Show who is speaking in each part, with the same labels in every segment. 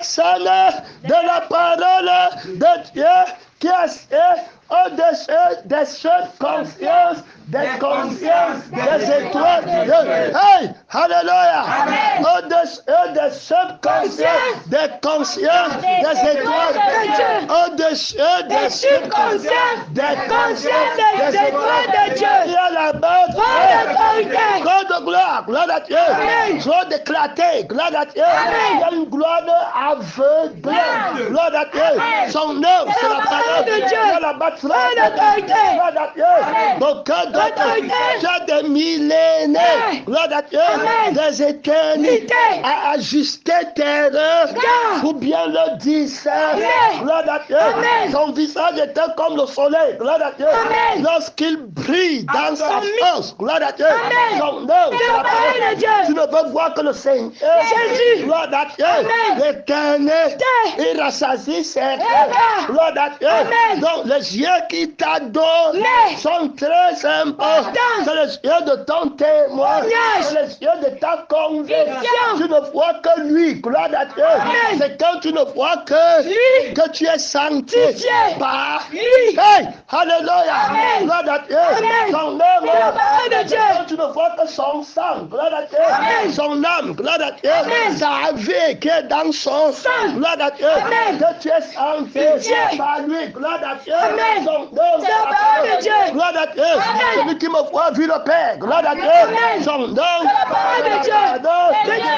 Speaker 1: personne de la parole de Dieu qui a des consciences, des étoiles. Hey, hallelujah. Des subconsciences, des consciences, des étoiles. Au-dessus des subconsciences, des consciences, des étoiles de Dieu. Il y a la base. Gloire de gloire, gloire à Dieu. Gloire d'éclater, gloire à Dieu. Il y a une gloire aveuglante, gloire à Dieu. Son œuvre, c'est la parole de Dieu. Il y a la base. Gloire à Dieu. Donc, tu as des millénaires, gloire à Dieu, des éternités, à ajuster tes rêves, pour bien le discerner, gloire à Dieu. Son visage était comme le soleil, gloire à Dieu, lorsqu'il brille dans sa force, gloire à Dieu. Son œuvre, c'est la parole de Dieu. Tu ne veux voir que le Seigneur, Jésus, gloire à Dieu, l'éternel, il rassasie ses rêves, gloire à Dieu. Donc, les yeux qui t'adorent sont très importants. C'est les yeux de ton témoignage. C'est les yeux de ta conviction. Tu ne vois que lui. Gloire à Dieu. C'est quand tu ne vois que lui que tu es sanctifié par lui. Hey, alléluia. Gloire à Dieu. Son œuvre. Quand tu ne vois que son sang. Gloire à Dieu. Son âme. Gloire à Dieu. Sa vie qui est dans son sang. Gloire à Dieu. Que tu es sanctifié par lui. Gloire à Dieu. Son œuvre. Gloire à Dieu. Celui qui me voit vu le Père. Gloire à Dieu. Son nom.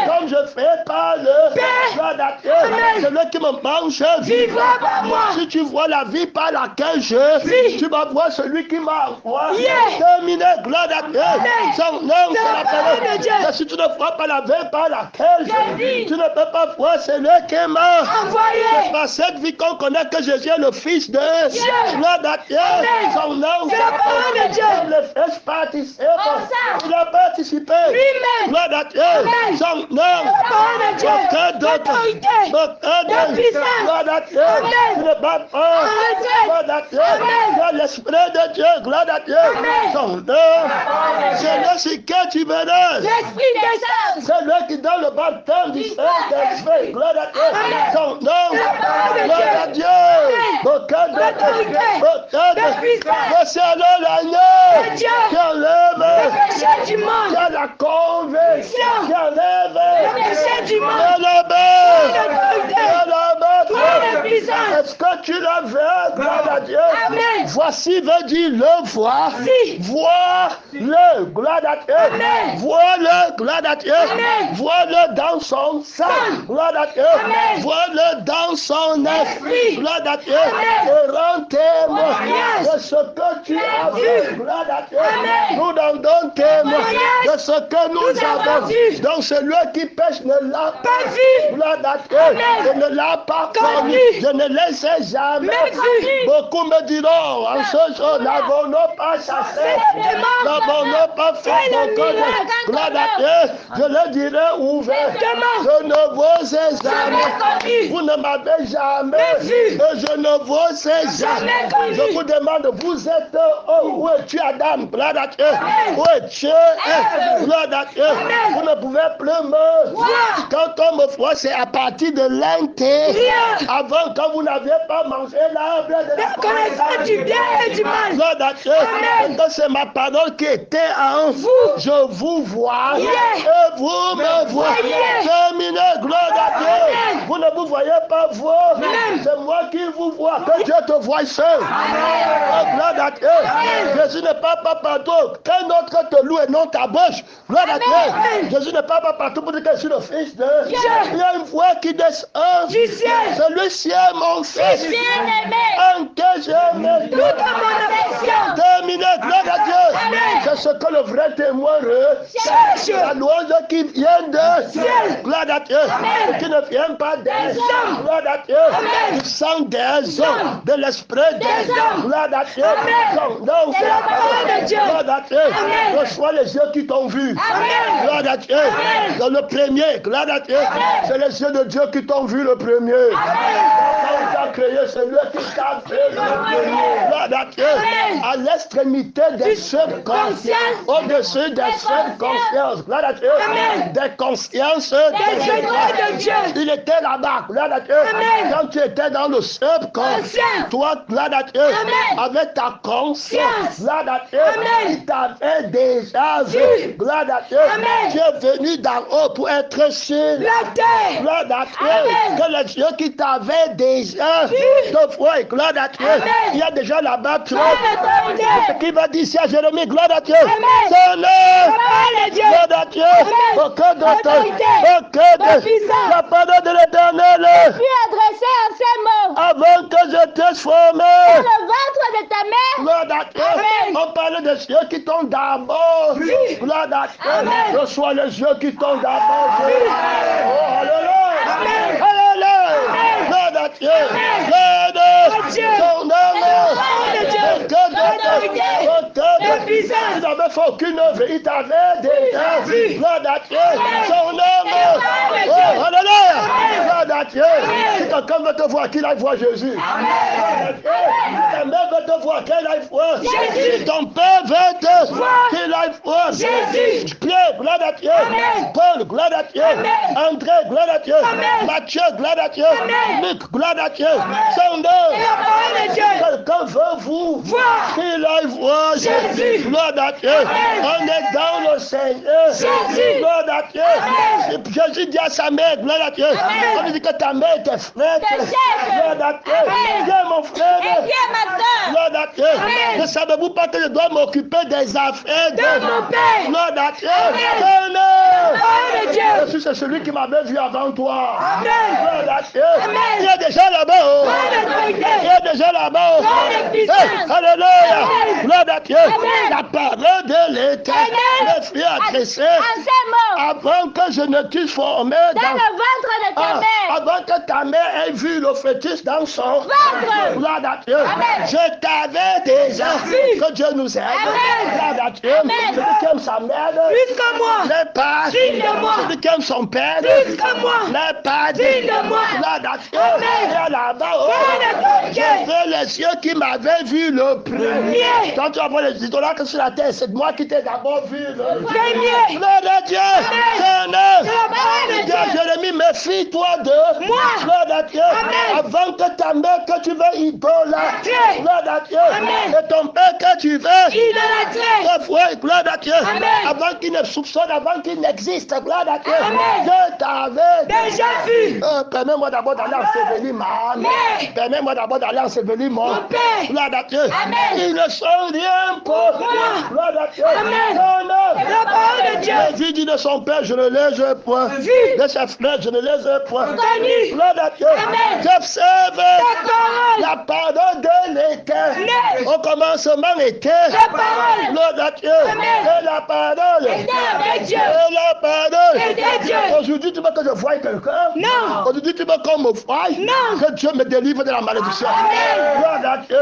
Speaker 1: Comme je fais par le Père. Gloire à Dieu. Celui qui me mange vivra par moi. Si tu vois la vie par laquelle je vis, tu vas voir celui qui m'a envoyé. Terminé. Gloire à Dieu. Son nom, c'est la parole de Dieu. Si tu ne vois pas la vie par laquelle je vis, tu ne peux pas voir celui qui m'a envoyé. C'est par cette vie qu'on connaît que Jésus est le Fils de Dieu. Gloire à Dieu. Son nom, c'est la parole de Dieu. Il a participé. Lui-même. Gloire à Dieu. Son nom. Aucun d'autre. Aucun puissance. Gloire à Dieu. Tu ne bats pas. Gloire à Dieu. C'est l'Esprit de Dieu. Gloire à Dieu. Son nom. C'est celui que tu verras. L'Esprit des saints. C'est lui qui donne le baptême du Saint-Esprit. Gloire à Dieu. Son nom. Gloire à Dieu. Aucun d'autre. Voici alors l'agneau qui enlève le péché du monde, qui a la conviction, qui enlève le péché du monde, est-ce que tu le veux? Gloire à Dieu. Amen. Voici veut dire le voir. Vois-le, gloire à Dieu. Amen. Vois-le, gloire à Dieu. Amen. Vois-le dans son sang, gloire à Dieu. Amen. Vois-le dans son esprit, gloire à Dieu. Amen. Et rends témoin de ce que tu as vu, gloire à Dieu. Amen. Nous donnons témoin de ce que nous avons vu. Donc celui qui pêche ne l'a pas vu, gloire à Dieu. Je ne l'a pas connu. Je ne les ai jamais vus. Beaucoup me diront, en ce jour, n'avons-nous pas chassé, n'avons-nous pas fait beaucoup de gloire à Dieu. Je le dirai ouvertement. Je ne vous ai jamais connu. Vous ne m'avez jamais vu. Et je ne vous ai jamais connu. Je vous demande, vous êtes où es-tu, Adam? Gloire à Dieu. Où es-tu? Gloire à Dieu. Vous ne pouvez plus me voir. Quand on me voit, c'est à partir de l'intérieur. Avant, quand vous n'aviez pas mangé l'arbre de la connaissance du bien et du mal. Gloire à Dieu. Quand c'est ma parole qui était en vous, je vous vois. Et vous me voyez. Terminé. Gloire à Dieu. Vous ne vous voyez pas vous. C'est moi qui vous vois. Que Dieu te voie seul. Gloire à Dieu. Jésus n'est pas partout. Qu'un autre te loue et non ta bouche. Gloire à Dieu. Jésus n'est pas partout pour dire que je suis le Fils de Dieu. Il y a une voix qui descend du ciel. Celui-ci est mon Fils bien-aimé, en que j'aime toute mon affection. Terminé. Gloire à Dieu. C'est ce que le vrai témoin recherche. La louange qui vient de ciel. Gloire à Dieu. Et qui ne vient pas des hommes. Gloire à Dieu. Du sang des hommes. De l'esprit des hommes. Gloire à Dieu. Donc c'est la parole de Dieu. Gloire à Dieu. Reçois les yeux qui t'ont vu. Gloire à Dieu. Dans le premier. Gloire à Dieu. C'est les yeux de Dieu qui t'ont vu le premier. créé, c'est lui qui t'a fait. Gloire à Dieu. À l'extrémité des subconsciences, au-dessus des subconsciences. Gloire à Dieu. Des consciences des étoiles de Dieu. Il était là-bas. Gloire à Dieu. Quand tu étais dans le subconscient, toi, gloire à Dieu, avec ta conscience, gloire à Dieu, il t'avait déjà vu. Gloire à Dieu. Tu es venu d'en haut pour être sur la terre. Gloire à Dieu. Que les yeux qui t'avaient déjà te voient. Gloire à Dieu. Il y a déjà là-bas toi. Ce qui va dire ici à Jérémie, gloire à Dieu. Son œuvre. Gloire à Dieu. Au cœur de ton. Au cœur de la parole de l'Éternel.
Speaker 2: Puis adressé en ces mots.
Speaker 1: Avant que je te formé.
Speaker 2: Dans le ventre de ta mère.
Speaker 1: Gloire à Dieu. On parle des yeux qui tombent d'abord. Gloire à Dieu. Ce soit les yeux qui tombent d'abord. Oh, alléluia. Alléluia. Gloire à Dieu. Gloire à Dieu. Ton il n'avait fait aucune œuvre, il t'avait déjà vu. Gloire à Dieu. Son œuvre. Oh, alléluia. Gloire à Dieu. Si quelqu'un veut te voir, qu'il aille voir Jésus. Ta mère veut te voir, qu'elle aille voir Jésus. Ton père veut te voir, qu'il aille voir Jésus. Pierre, gloire à Dieu. Paul, gloire à Dieu. André, gloire à Dieu. Matthieu, gloire à Dieu. Luc, gloire à Dieu. Son œuvre. Quelqu'un veut vous voir, qu'il aille voir Jésus. Gloire à Dieu. On est dans le Seigneur. Jésus. Gloire à Dieu. Jésus dit à sa mère, gloire à Dieu. On lui dit que ta mère était frère. Gloire à Dieu. Viens mon frère. Gloire à Dieu. Ne savez-vous pas que je dois m'occuper des affaires de mon père? Gloire à Dieu. Jésus, c'est celui qui m'avait vu avant toi. Gloire à Dieu. Il est déjà là-bas. Il est déjà là-bas. Alléluia. Gloire à Dieu. La parole de l'Éternel me fut adressée avant que je ne t'eusse formé
Speaker 2: dans le ventre de ta mère.
Speaker 1: Avant que ta mère ait vu le fœtus dans son ventre. Gloire à Dieu. Je t'avais déjà vu que Dieu nous aime. Gloire à Dieu. Celui qui aime sa mère,
Speaker 2: plus que moi,
Speaker 1: n'est pas
Speaker 2: digne de moi.
Speaker 1: Celui qui aime son père,
Speaker 2: plus que moi,
Speaker 1: n'est pas
Speaker 2: digne de moi.
Speaker 1: Gloire à Dieu. Et là-bas, j'ai les yeux qui m'avaient vu le premier. Quand tu vas voir les idolâtres sur la terre, c'est moi qui t'ai d'abord vu le premier. Gloire à Dieu. Jérémie, méfie-toi de moi. Gloire à Dieu. Avant que ta mère que tu veux idolâtrer. Gloire à Dieu. Et ton père que tu veux idolâtrer. Gloire à Dieu. Avant qu'il ne soupçonne, avant qu'il n'existe. Gloire à Dieu. Je t'avais
Speaker 2: déjà vu.
Speaker 1: Permets-moi d'abord d'aller ensevelir ma mère. Permets-moi d'abord d'aller ensevelir mon père. Gloire à Dieu. Ils ne sont rien pour moi. Gloire à Dieu.
Speaker 2: La parole de Dieu.
Speaker 1: Jésus dit de son père, je ne les ai point. De ses frères, je ne les ai point. Gloire à Dieu. J'observe la parole de l'Éternel. Au commencement était
Speaker 2: la parole.
Speaker 1: Gloire à Dieu. Et la parole.
Speaker 2: Et Dieu.
Speaker 1: Et la parole.
Speaker 2: Et Dieu.
Speaker 1: Aujourd'hui, tu veux que je voie quelqu'un?
Speaker 2: Non.
Speaker 1: Aujourd'hui, tu veux qu'on me voie?
Speaker 2: Non.
Speaker 1: Que Dieu me délivre de la malédiction.
Speaker 2: Amen.
Speaker 1: Gloire à Dieu.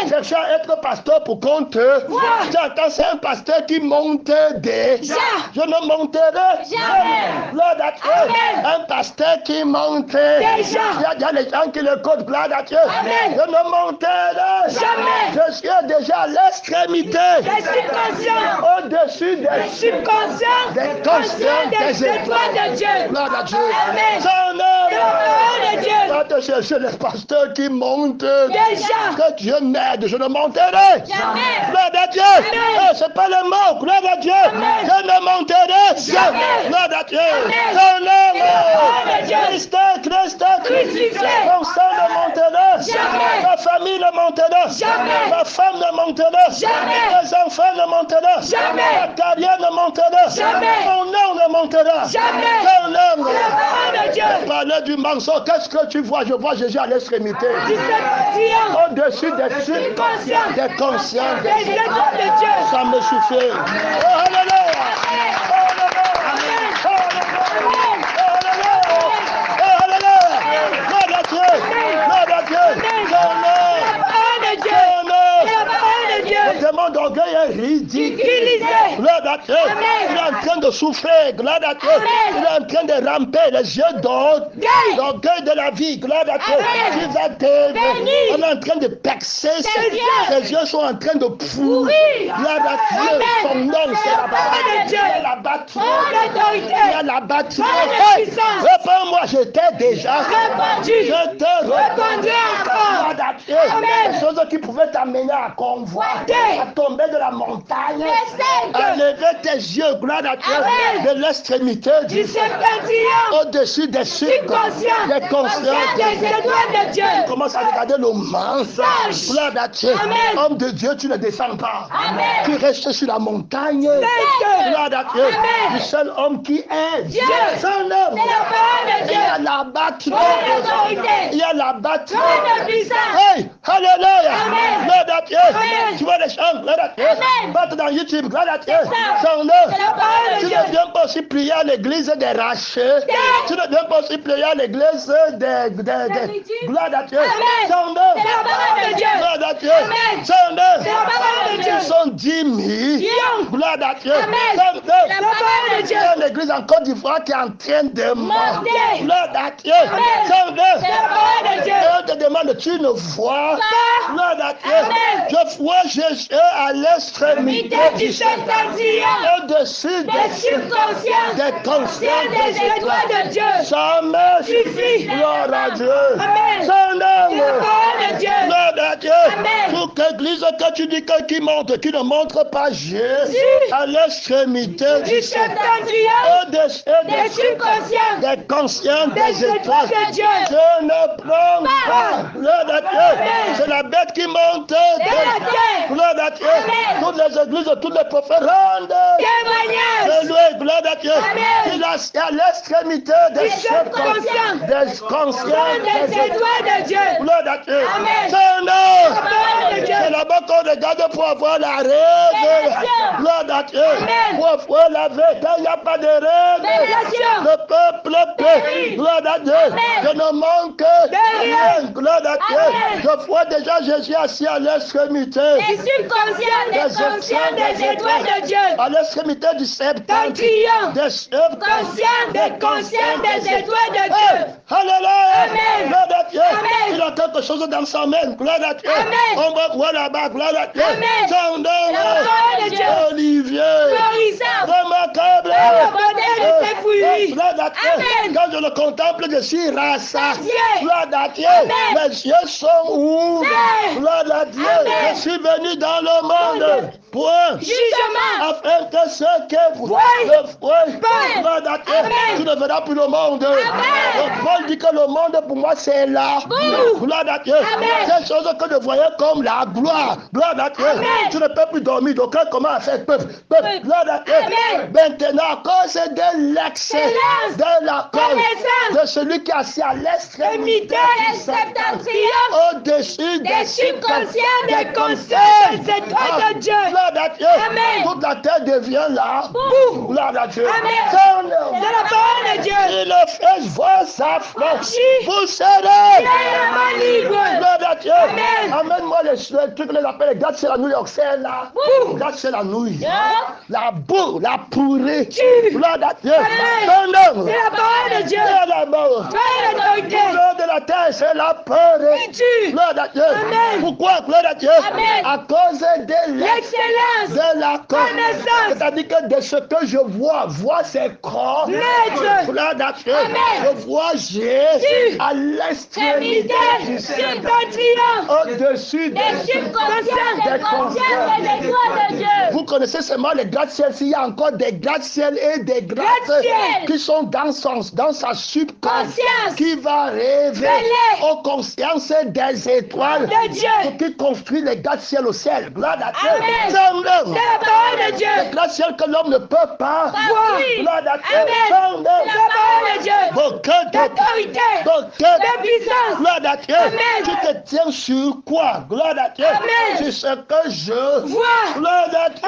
Speaker 1: Cherche à être pasteur pour qu'on te voie. J'entends, c'est un pasteur qui monte des. Je ne monterai jamais. Gloire à Dieu. Un pasteur qui monte. Déjà. Il y a des gens qui le codent. Gloire à Dieu. Je ne monterai jamais. Je suis déjà à l'extrémité.
Speaker 2: Des subconscients.
Speaker 1: Au-dessus des
Speaker 2: subconscients.
Speaker 1: Des conscients des étoiles
Speaker 2: de Dieu.
Speaker 1: Gloire à Dieu.
Speaker 2: Amen.
Speaker 1: Son œuvre.
Speaker 2: De Dieu.
Speaker 1: Va te chercher les pasteurs qui montent.
Speaker 2: Déjà.
Speaker 1: Que Dieu m'aide. Je ne monterai
Speaker 2: jamais.
Speaker 1: Gloire à Dieu. Oh, c'est pas le mot. Gloire à Dieu. Je ne monterai jamais. Gloire à Dieu. Son œuvre. Christ,
Speaker 2: crucifié.
Speaker 1: Mon sang ne montera jamais. Ma famille ne montera jamais. Ma femme ne montera jamais. Mes enfants ne monteront jamais. Ma carrière ne montera jamais. Mon nom ne montera
Speaker 2: jamais.
Speaker 1: Ton nom.
Speaker 2: Je
Speaker 1: parlais du mensonge. Qu'est-ce que tu vois? Je vois Jésus à l'extrémité. Au-dessus des subconscients. Des conscients.
Speaker 2: Des étoiles de Dieu.
Speaker 1: Ça me suffit. Oh, alléluia. Le démon d'orgueil est ridiculisé. Gloire à Dieu. Il est en train de souffrir. Gloire à Dieu. Il est en train de ramper les yeux d'orgueil de la vie. Gloire à Dieu. Tu vas t'aimer. On est en train de percer. Ses yeux sont en train de pourrir. Gloire à Dieu. Son nom, c'est la parole de Dieu. Il y a la batterie. Il y a la batterie. Réponds-moi, je t'ai déjà répondu. Je te répondrai encore. Gloire à Dieu. Les choses qui pouvaient t'amener à convoiter, à tomber de la montagne, à lever tes yeux, gloire à Dieu, de l'extrémité du septentrion, au-dessus des subconscients, des consciences, des étoiles de Dieu. Tu commences à regarder le mensonge. Gloire à Dieu. Homme de Dieu, tu ne descends pas. Tu restes sur la montagne. Gloire à Dieu. Le seul homme qui est Dieu. Son homme. Il y a la batterie. Il y a la batterie. Hey, alléluia. Gloire à Dieu. Tu vois les chants, gloire à Dieu. Battre dans YouTube, gloire à Dieu. Son nom. Tu ne viens pas aussi prier à l'église des rachets. Tu ne viens pas aussi prier à l'église des gloire à Dieu. Son nom. Gloire à Dieu. Son nom. Ils sont 10 000. Gloire à Dieu. Son nom. Il y a l'église en Côte d'Ivoire qui est en train de monter. Gloire à Dieu. Son nom. Et on te demande, tu ne vois pas. Gloire à Dieu. Je vois Jésus à l'extrémité du septentrion, au-dessus des subconscients, des conscients, des étoiles de Dieu. Ça me suffit. Gloire à Dieu. Son nom. Gloire à Dieu. Pour l'église que tu dis qui monte, qui ne montre pas Jésus à l'extrémité du septentrion, au-dessus des subconscients, des conscients, des étoiles de Dieu. Je ne prends pas. Gloire à Dieu. C'est la bête qui monte de la terre. Gloire à Dieu. Toutes les églises, tous les prophètes rendent témoignage. Gloire à Dieu. Il est à l'extrémité des subconscients, des conscients, des étoiles de Dieu. Gloire à Dieu. Son nom. C'est là-bas qu'on regarde pour avoir la règle. Gloire à Dieu. Pour avoir la vérité. Il n'y a pas de règle. Le peuple périt. Gloire à Dieu. Je ne manque rien. Gloire à Dieu. Je vois déjà Jésus assis à l'extrémité.
Speaker 2: Les subconscients, des conscients, des étoiles de Dieu.
Speaker 1: À l'extrémité du septentrion. Des
Speaker 2: conscients, des conscients, des étoiles de Dieu.
Speaker 1: Alléluia. Gloire à Dieu. Il a quelque chose dans sa main. Gloire à Dieu. On va voir là-bas. Gloire à Dieu. Son nom. Olivier. Remarquable. Gloire à Dieu. Quand je le contemple, je suis rassasié. Gloire à Dieu. Mes yeux sont ouverts. Gloire à Dieu. Je suis venu dans le monde pour jugement, afin que ceux qui voient le fruit, gloire à Dieu, tu ne verras plus le monde. Donc Paul dit que le monde pour moi c'est la gloire à Dieu. Ces choses que je voyais comme la gloire, gloire à Dieu. Tu ne peux plus dormir, donc comment faire peuple, gloire à Dieu. Maintenant, à cause de l'excellence de la cause de celui qui est assis à l'extrémité du septentrion, au-dessus des subconscients, des conscients, des étoiles de Dieu. Gloire à Dieu. Toute la terre devient là. Gloire à Dieu. C'est la parole de Dieu. Et le feu voit sa flèche. Vous serez libre. Gloire à Dieu. Amène-moi les trucs, les appelle les gars, c'est la nouille. C'est la gars, c'est la nouille. La boue, la pourrie. Gloire à Dieu. C'est la parole de Dieu. C'est la mort. De la terre, c'est la peur. Gloire à Dieu. Pourquoi? Gloire à Dieu. À cause de l'excellence de la connaissance. C'est-à-dire que de ce que je vois, c'est corps. Gloire à Dieu. Je vois Jésus à l'extrémité du septentrion, au-dessus des subconscients, des conscients, des étoiles de Dieu. Vous connaissez seulement les gratte-ciel. S'il y a encore des gratte-ciel et des gratte-ciel qui sont dans sa subconscience, qui va révéler aux consciences des étoiles de Dieu, qui construit les gratte-ciel au ciel. Gloire à Dieu. C'est la parole de Dieu. Les gratte-ciel que l'homme ne peut pas voir. Gloire à Dieu. C'est la parole de Dieu. D'autorité, de puissance. Gloire à Dieu. Tu te tiens sur quoi? Gloire à Dieu. Sur ce que je vois. Gloire à Dieu.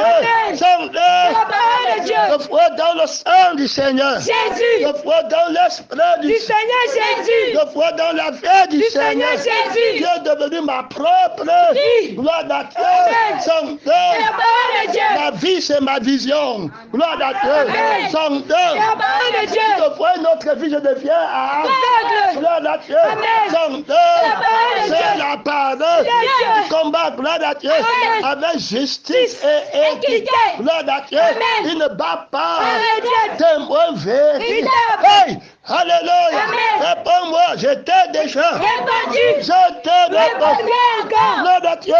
Speaker 1: C'est la parole de Dieu. Je vois dans le sang du Seigneur Jésus. Je vois dans l'esprit du Seigneur Jésus. Je vois dans la vie du Seigneur Jésus. Dieu est devenu ma propre vie. Gloire à Dieu. La vie, c'est ma vision. Gloire à Dieu. Sans deux. Je vois une autre vie, je deviens aveugle. Gloire à Dieu. Sans deux. C'est la parole. Combat, gloire à Dieu. Avec justice et équité. Gloire à Dieu. Il ne bat pas. Témoin vérifié. Hey! Alléluia. Réponds-moi, je t'ai déjà répondu. Je t'ai répondu. Gloire à Dieu.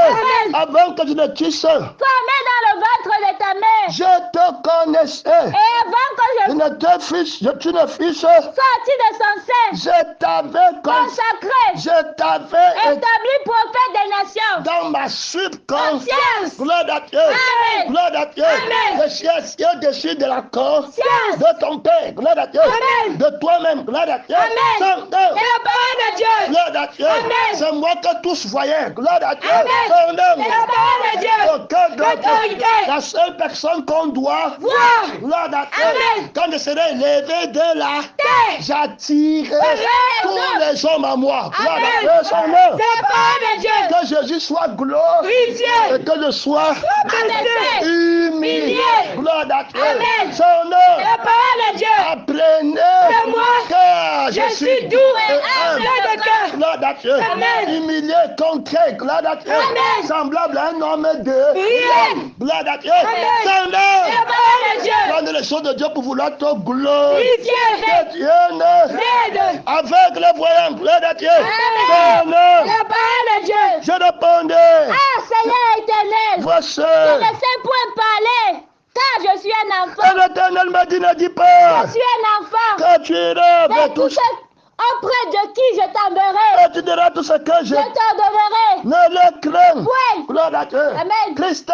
Speaker 1: Avant que je ne tue ça.
Speaker 2: Toi-même dans le ventre de ta mère.
Speaker 1: Je te connaissais.
Speaker 2: Et avant que
Speaker 1: tu ne fus
Speaker 2: sorti de son sein.
Speaker 1: Je t'avais
Speaker 2: consacré.
Speaker 1: Je t'avais
Speaker 2: établi prophète des nations.
Speaker 1: Dans ma subconscience. Gloire à Dieu.
Speaker 2: Amen.
Speaker 1: Gloire à Dieu.
Speaker 2: Amen.
Speaker 1: Je suis assis au-dessus de la conscience de ton Père. Gloire à Dieu.
Speaker 2: Amen.
Speaker 1: De toi-même. Gloire à Dieu.
Speaker 2: Amen.
Speaker 1: Sans Dieu.
Speaker 2: Et la parole de Dieu.
Speaker 1: Gloire à Dieu.
Speaker 2: Amen.
Speaker 1: C'est moi que tous voyaient. Gloire à Dieu.
Speaker 2: Amen.
Speaker 1: Sans Dieu.
Speaker 2: Et la parole de Dieu.
Speaker 1: Aucun d'autre.
Speaker 2: L'autorité.
Speaker 1: La seule personne qu'on doit
Speaker 2: voir.
Speaker 1: Gloire à Dieu.
Speaker 2: Amen.
Speaker 1: Quand je serai élevé de la terre, j'attirerai tous les hommes à moi. Gloire à Dieu. Son nom.
Speaker 2: C'est la parole de Dieu.
Speaker 1: Que Jésus soit glorifié. Et que je sois humilié. Gloire à Dieu.
Speaker 2: Amen.
Speaker 1: Son nom.
Speaker 2: C'est la parole de Dieu.
Speaker 1: Apprenez
Speaker 2: de moi.
Speaker 1: Que
Speaker 2: Je suis doux et humble de cœur.
Speaker 1: Gloire à Dieu.
Speaker 2: Amen.
Speaker 1: Humilié, concret. Gloire à Dieu.
Speaker 2: Amen.
Speaker 1: Semblable à un homme de
Speaker 2: rien.
Speaker 1: Gloire à Dieu.
Speaker 2: Amen.
Speaker 1: Son nom.
Speaker 2: C'est la parole de Dieu.
Speaker 1: Prendre les choses de Dieu pour vouloir te glorifier. Que Dieu ne
Speaker 2: Aide.
Speaker 1: avec les voyants. Gloire à Dieu.
Speaker 2: Amen.
Speaker 1: Son nom.
Speaker 2: La parole de Dieu.
Speaker 1: Je répondais.
Speaker 2: Ah, Seigneur éternel.
Speaker 1: Voici.
Speaker 2: Je ne sais point parler, car je suis un enfant.
Speaker 1: Et l'Éternel m'a dit, ne dis pas.
Speaker 2: Je suis un enfant.
Speaker 1: Que tu iras
Speaker 2: Mais
Speaker 1: vers
Speaker 2: tout
Speaker 1: tous.
Speaker 2: ce auprès de qui je t'enverrai.
Speaker 1: Et tu diras tout ce que
Speaker 2: Je t'ordonnerai.
Speaker 1: ne le crains.
Speaker 2: Point.
Speaker 1: Gloire à Dieu.
Speaker 2: Amen.
Speaker 1: Christ.